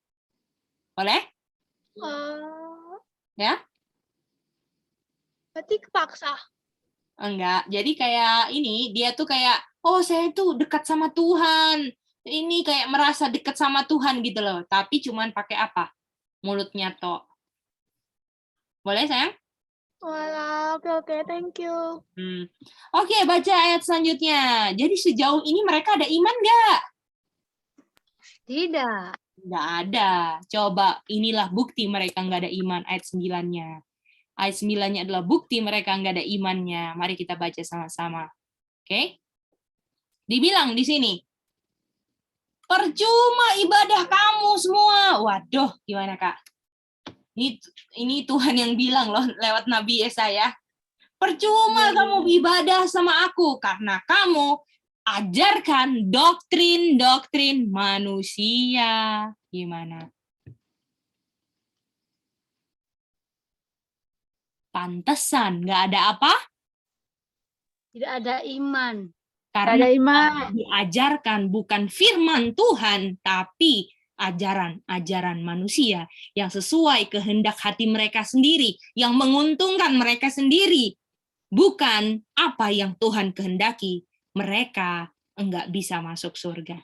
Boleh? Ya? Berarti kepaksa. Enggak. Jadi kayak ini, dia tuh kayak, oh saya tuh dekat sama Tuhan. Ini kayak merasa dekat sama Tuhan gitu loh. Tapi cuman pakai apa? Mulutnya tok. Boleh sayang? Walah, oke, thank you. Oke, baca ayat selanjutnya. Jadi sejauh ini mereka ada iman nggak? Tidak. Nggak ada. Coba, inilah bukti mereka nggak ada iman, ayat 9-nya. Ayat 9-nya adalah bukti mereka nggak ada imannya. Mari kita baca sama-sama. Oke? Dibilang di sini, percuma ibadah kamu semua. Waduh, gimana Kak? Ini Tuhan yang bilang loh lewat Nabi Yesaya. Percuma kamu ibadah sama aku karena kamu ajarkan doktrin-doktrin manusia. Gimana? Pantesan nggak ada apa? Tidak ada iman. Karena diajarkan bukan firman Tuhan, tapi ajaran-ajaran manusia yang sesuai kehendak hati mereka sendiri, yang menguntungkan mereka sendiri, bukan apa yang Tuhan kehendaki. Mereka enggak bisa masuk surga.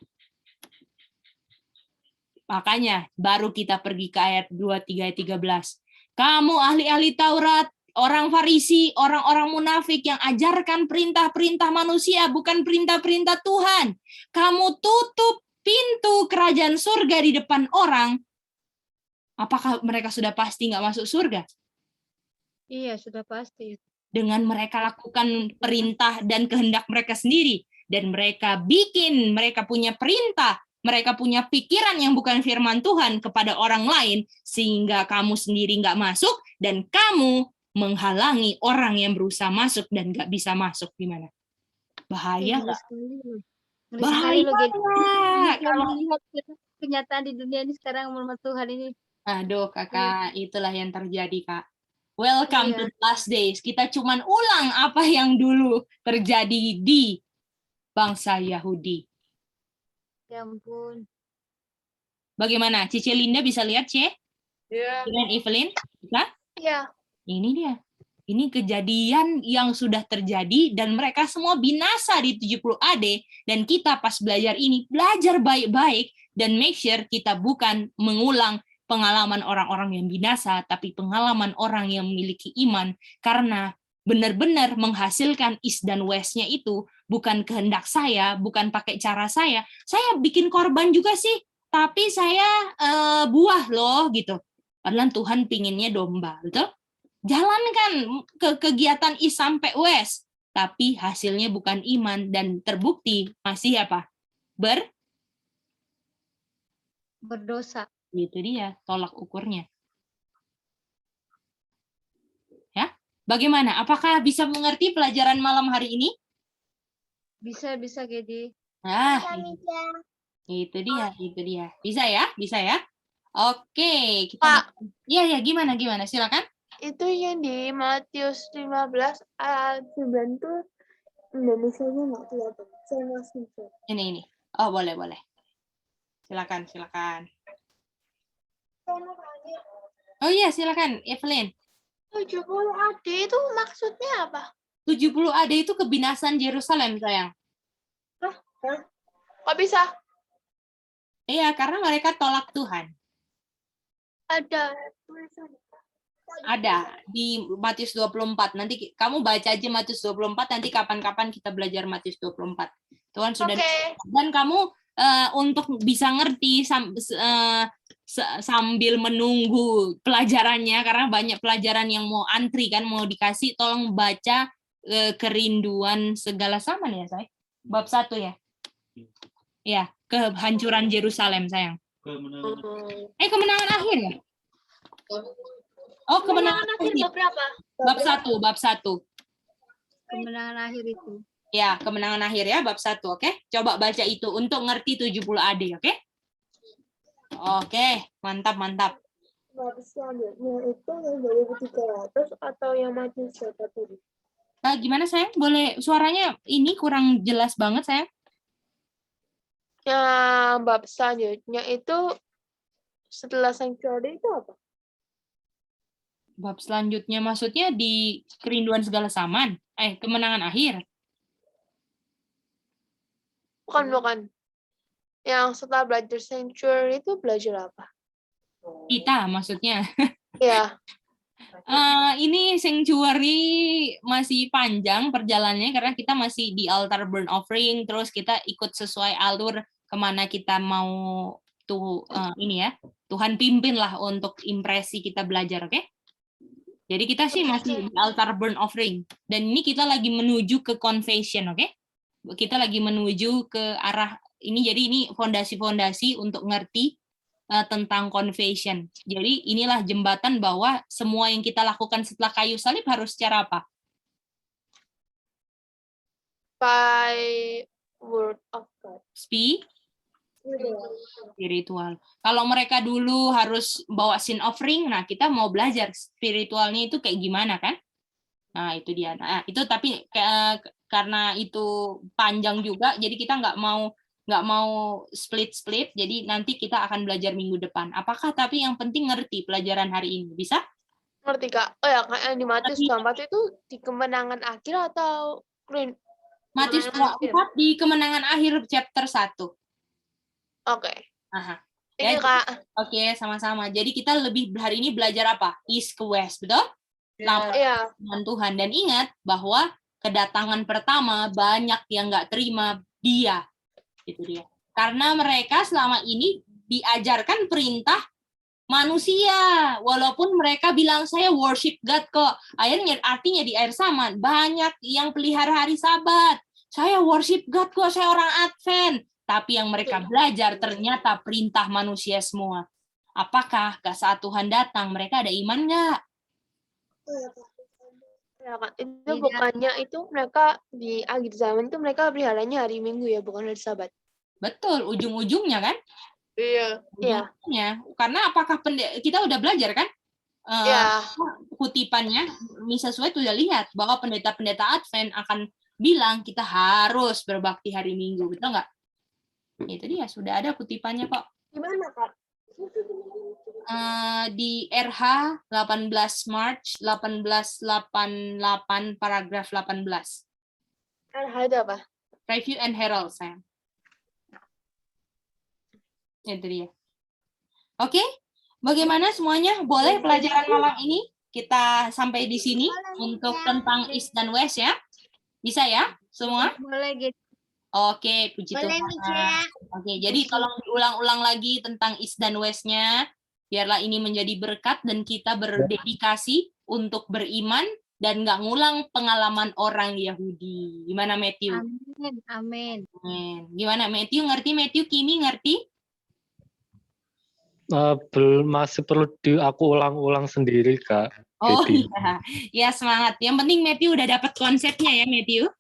Makanya baru kita pergi ke ayat 23-13. Kamu ahli-ahli Taurat, orang Farisi, orang-orang munafik yang ajarkan perintah-perintah manusia, bukan perintah-perintah Tuhan. Kamu tutup pintu kerajaan surga di depan orang. Apakah mereka sudah pasti nggak masuk surga? Iya, sudah pasti. Dengan mereka lakukan perintah dan kehendak mereka sendiri. Dan mereka punya perintah, mereka punya pikiran yang bukan firman Tuhan kepada orang lain, sehingga kamu sendiri nggak masuk, dan kamu menghalangi orang yang berusaha masuk dan nggak bisa masuk. Gimana? Bahaya nggak? Bahaya. Kalau melihat kenyataan di dunia ini sekarang menurut Tuhan ini. Aduh kakak, itulah yang terjadi kak. Welcome to the last days. Kita cuman ulang apa yang dulu terjadi di bangsa Yahudi. Ya ampun. Bagaimana? Cici Linda bisa lihat, C? Iya. Dengan Evelyn? Bisa? Iya. Ini dia. Ini kejadian yang sudah terjadi dan mereka semua binasa di 70 AD dan kita pas belajar ini belajar baik-baik dan make sure kita bukan mengulang pengalaman orang-orang yang binasa tapi pengalaman orang yang memiliki iman, karena benar-benar menghasilkan East dan West-nya itu bukan kehendak saya, bukan pakai cara saya. Saya bikin korban juga sih, tapi saya buah loh gitu. Padahal Tuhan pinginnya domba, betul? Jalankan ke kegiatan East sampai West, tapi hasilnya bukan iman dan terbukti masih apa? Berdosa. Itu dia tolak ukurnya. Ya, bagaimana? Apakah bisa mengerti pelajaran malam hari ini? Bisa Gedi. Ah, itu dia. Bisa ya? Oke, kita. Iya, gimana? Silakan. Itu yang di Matius 15 ayat 9 tuh Indonesia-nya nggak kelihatan. Saya masih cek. Ini. Oh, boleh. Silakan. Oh iya, silakan, Evelyn. 70 AD itu maksudnya apa? 70 AD itu kebinasaan Yerusalem, sayang. Kok bisa? Iya, karena mereka tolak Tuhan. Ada. Ada di Matius 24. Nanti kamu baca aja Matius 24, nanti kapan-kapan kita belajar Matius 24. Tuhan sudah dan kamu untuk bisa ngerti sambil menunggu pelajarannya, karena banyak pelajaran yang mau antri kan, mau dikasih, tolong baca kerinduan segala zaman ya, saya. Bab 1 ya. Ya, kehancuran Yerusalem, sayang. Kemenangan akhir ya? Oh, kemenangan akhir bab berapa? Bab 1. Kemenangan akhir itu. Ya, kemenangan akhir ya, bab 1, oke? Coba baca itu untuk ngerti 70 AD, oke? Oke, mantap. Bab selanjutnya itu yang 2300 atau yang Matius 1? Gimana, sayang? Boleh, suaranya ini kurang jelas banget, sayang. Yang bab selanjutnya itu setelah sanctuary itu apa? Bab selanjutnya maksudnya di kerinduan segala zaman. Kemenangan akhir. Bukan. Yang setelah belajar sanctuary itu belajar apa? Kita maksudnya. Ya. Ini sanctuary masih panjang perjalanannya karena kita masih di altar burnt offering, terus kita ikut sesuai alur kemana kita mau ini ya. Tuhan pimpin lah untuk impresi kita belajar, oke? Jadi kita sih masih di altar burnt offering. Dan ini kita lagi menuju ke confession, oke? Kita lagi menuju ke arah ini, jadi ini fondasi-fondasi untuk ngerti tentang confession. Jadi inilah jembatan bahwa semua yang kita lakukan setelah kayu salib harus secara apa? By word of God. Spiritual. Kalau mereka dulu harus bawa sin offering, nah kita mau belajar spiritualnya itu kayak gimana kan? Nah itu dia. Nah itu tapi karena itu panjang juga, jadi kita nggak mau split. Jadi nanti kita akan belajar minggu depan. Apakah tapi yang penting ngerti pelajaran hari ini bisa? Ngerti Kak. Oh ya, kayak di Matius 24 itu di kemenangan akhir atau Matius 24 di kemenangan akhir chapter 1. Oke. Aha. Ini Kak. Oke, sama-sama. Jadi kita lebih hari ini belajar apa? East ke West, betul? Iya. Dengan Tuhan. Dan ingat bahwa kedatangan pertama banyak yang nggak terima dia. Itu dia. Karena mereka selama ini diajarkan perintah manusia. Walaupun mereka bilang saya worship God kok. Akhirnya artinya di akhir zaman banyak yang pelihara hari Sabat. Saya worship God kok, saya orang Advent. Tapi yang mereka belajar ternyata perintah manusia semua. Apakah saat Tuhan datang mereka ada iman nggak? Ya, Kak. Itu bukannya itu mereka di akhir zaman itu mereka peliharanya hari Minggu ya, bukan hari Sabat. Betul, ujung-ujungnya kan? Iya. Ujung-ujungnya. Karena apakah kita udah belajar kan? Kutipannya, Misa Suet udah lihat bahwa pendeta-pendeta Advent akan bilang kita harus berbakti hari Minggu, betul nggak? Itu dia, sudah ada kutipannya kok. Gimana, Kak? Di RH 18 March 1888 paragraf 18. RH itu apa? Review and Herald, sayang. Itu dia. Oke, bagaimana semuanya? Boleh pelajaran malam ini kita sampai di sini untuk tentang East dan West ya? Bisa ya, semua? Boleh gitu. Oke, puji Boleh, Tuhan. Mica. Oke, jadi tolong diulang-ulang lagi tentang East dan West-nya. Biarlah ini menjadi berkat dan kita berdedikasi untuk beriman dan nggak ngulang pengalaman orang Yahudi. Gimana Matthew? Amin. Amin. Gimana Matthew? Ngerti Matthew? Kimi ngerti? Masih perlu aku ulang-ulang sendiri, Kak. Oh Jadi, iya, ya semangat. Yang penting Matthew udah dapat konsepnya ya Matthew.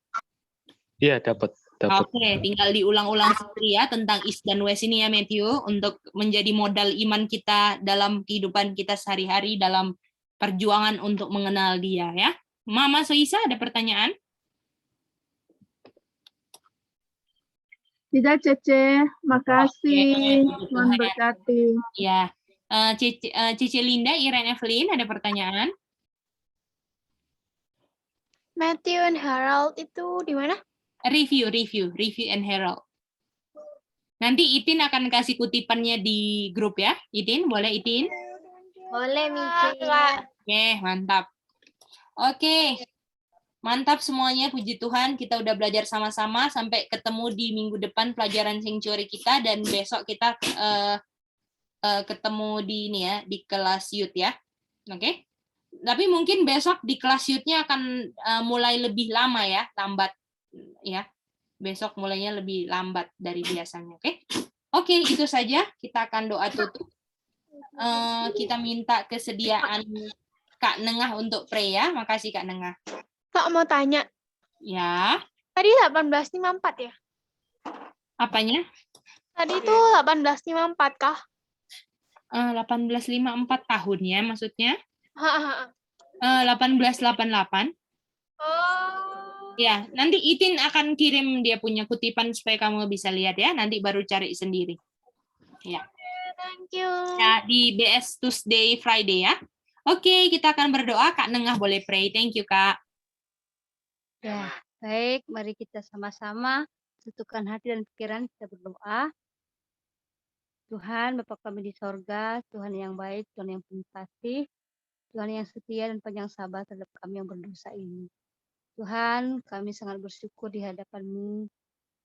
iya dapat. Oke, tinggal diulang-ulang sendiri ya tentang East dan West ini ya Matthew untuk menjadi modal iman kita dalam kehidupan kita sehari-hari dalam perjuangan untuk mengenal Dia ya. Mama Soisa ada pertanyaan? Tidak, Cece. Makasih. Oke, Tuhan berkati. Ya, Cici Linda, Irene Evelyn ada pertanyaan? Matthew and Harold itu di mana? Review and Herald. Nanti Itin akan kasih kutipannya di grup ya. Itin, boleh Itin? Boleh, Mica. Oke, mantap. Oke, mantap semuanya, puji Tuhan. Kita udah belajar sama-sama. Sampai ketemu di minggu depan pelajaran sanctuary kita. Dan besok kita ketemu di ini ya, di kelas youth ya. Oke? Tapi mungkin besok di kelas youth-nya akan mulai lebih lama ya, lambat. Ya, besok mulainya lebih lambat dari biasanya, oke? Oke, itu saja. Kita akan doa tutup. Kita minta kesediaan Kak Nengah untuk pray ya. Makasih Kak Nengah. Kak mau tanya. Ya. Tadi 1854 ya? Apanya? Tadi itu 1854 kah? 1854 tahun ya maksudnya? Ha. 1888. Oh. Ya, nanti Itin akan kirim dia punya kutipan supaya kamu bisa lihat ya. Nanti baru cari sendiri. Ya. Thank you. Ya, di BS Tuesday Friday ya. Oke, kita akan berdoa. Kak Nengah boleh pray. Thank you, Kak. Ya, baik. Mari kita sama-sama satukan hati dan pikiran kita berdoa. Tuhan, Bapa kami di sorga, Tuhan yang baik, Tuhan yang penuh kasih, Tuhan yang setia dan panjang sabar terhadap kami yang berdosa ini. Tuhan, kami sangat bersyukur di hadapan-Mu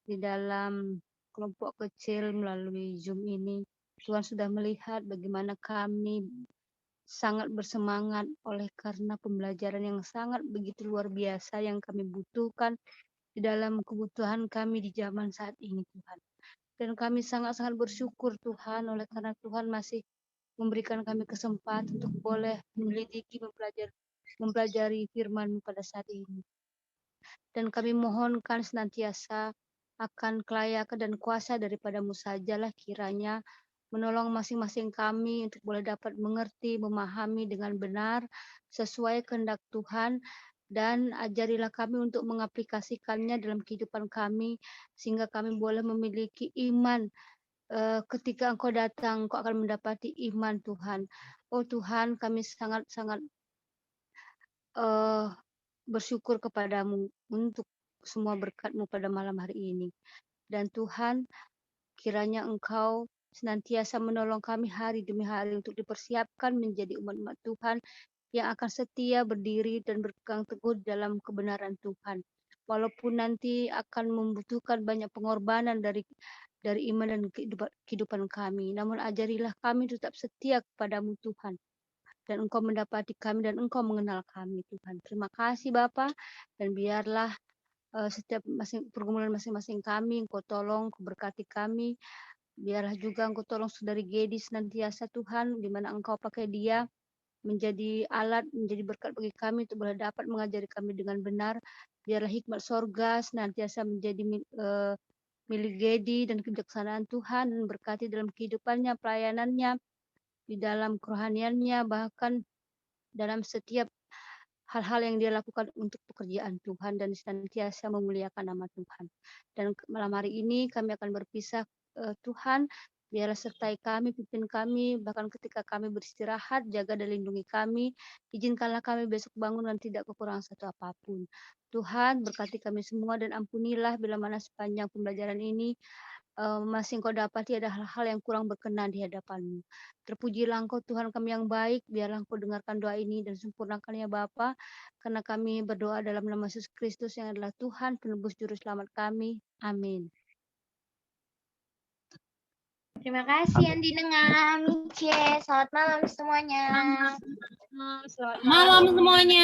di dalam kelompok kecil melalui Zoom ini. Tuhan sudah melihat bagaimana kami sangat bersemangat oleh karena pembelajaran yang sangat begitu luar biasa yang kami butuhkan di dalam kebutuhan kami di zaman saat ini, Tuhan. Dan kami sangat-sangat bersyukur, Tuhan, oleh karena Tuhan masih memberikan kami kesempatan untuk boleh menyelidiki, mempelajari firman-Mu pada saat ini. Dan kami mohonkan senantiasa akan kelayakan dan kuasa daripada-Mu sajalah kiranya menolong masing-masing kami untuk boleh dapat mengerti, memahami dengan benar sesuai kehendak Tuhan, dan ajarilah kami untuk mengaplikasikannya dalam kehidupan kami sehingga kami boleh memiliki iman. Ketika Engkau datang, Engkau akan mendapati iman, Tuhan. Oh Tuhan, kami sangat-sangat bersyukur kepadamu untuk semua berkat-Mu pada malam hari ini. Dan Tuhan, kiranya Engkau senantiasa menolong kami hari demi hari untuk dipersiapkan menjadi umat-umat Tuhan yang akan setia berdiri dan berpegang teguh dalam kebenaran Tuhan. Walaupun nanti akan membutuhkan banyak pengorbanan dari iman dan kehidupan kami. Namun ajarilah kami tetap setia kepadamu Tuhan. Dan Engkau mendapati kami dan Engkau mengenal kami Tuhan. Terima kasih Bapa, dan biarlah setiap pergumulan masing-masing kami Engkau tolong, Engkau berkati kami. Biarlah juga Engkau tolong saudari Gedi senantiasa Tuhan, di mana Engkau pakai dia menjadi alat, menjadi berkat bagi kami untuk boleh dapat mengajari kami dengan benar. Biarlah hikmat sorga senantiasa menjadi milik Gedi dan kebijaksanaan Tuhan, dan berkati dalam kehidupannya, pelayanannya, di dalam kerohaniannya, bahkan dalam setiap hal-hal yang dia lakukan untuk pekerjaan Tuhan, dan senantiasa memuliakan nama Tuhan. Dan malam hari ini kami akan berpisah Tuhan, biarlah sertai kami, pimpin kami, bahkan ketika kami beristirahat, jaga dan lindungi kami. Izinkanlah kami besok bangun dan tidak kekurangan satu apapun. Tuhan, berkati kami semua dan ampunilah bila mana sepanjang pembelajaran ini masih Engkau dapati ada hal-hal yang kurang berkenan di hadapan-Mu. Terpujilah Engkau Tuhan kami yang baik, biarlah Engkau dengarkan doa ini dan sempurnakannya Bapa, karena kami berdoa dalam nama Yesus Kristus yang adalah Tuhan, penebus juru selamat kami. Amin. Terima kasih Andi dengan Mice. Selamat malam semuanya. Malam semuanya.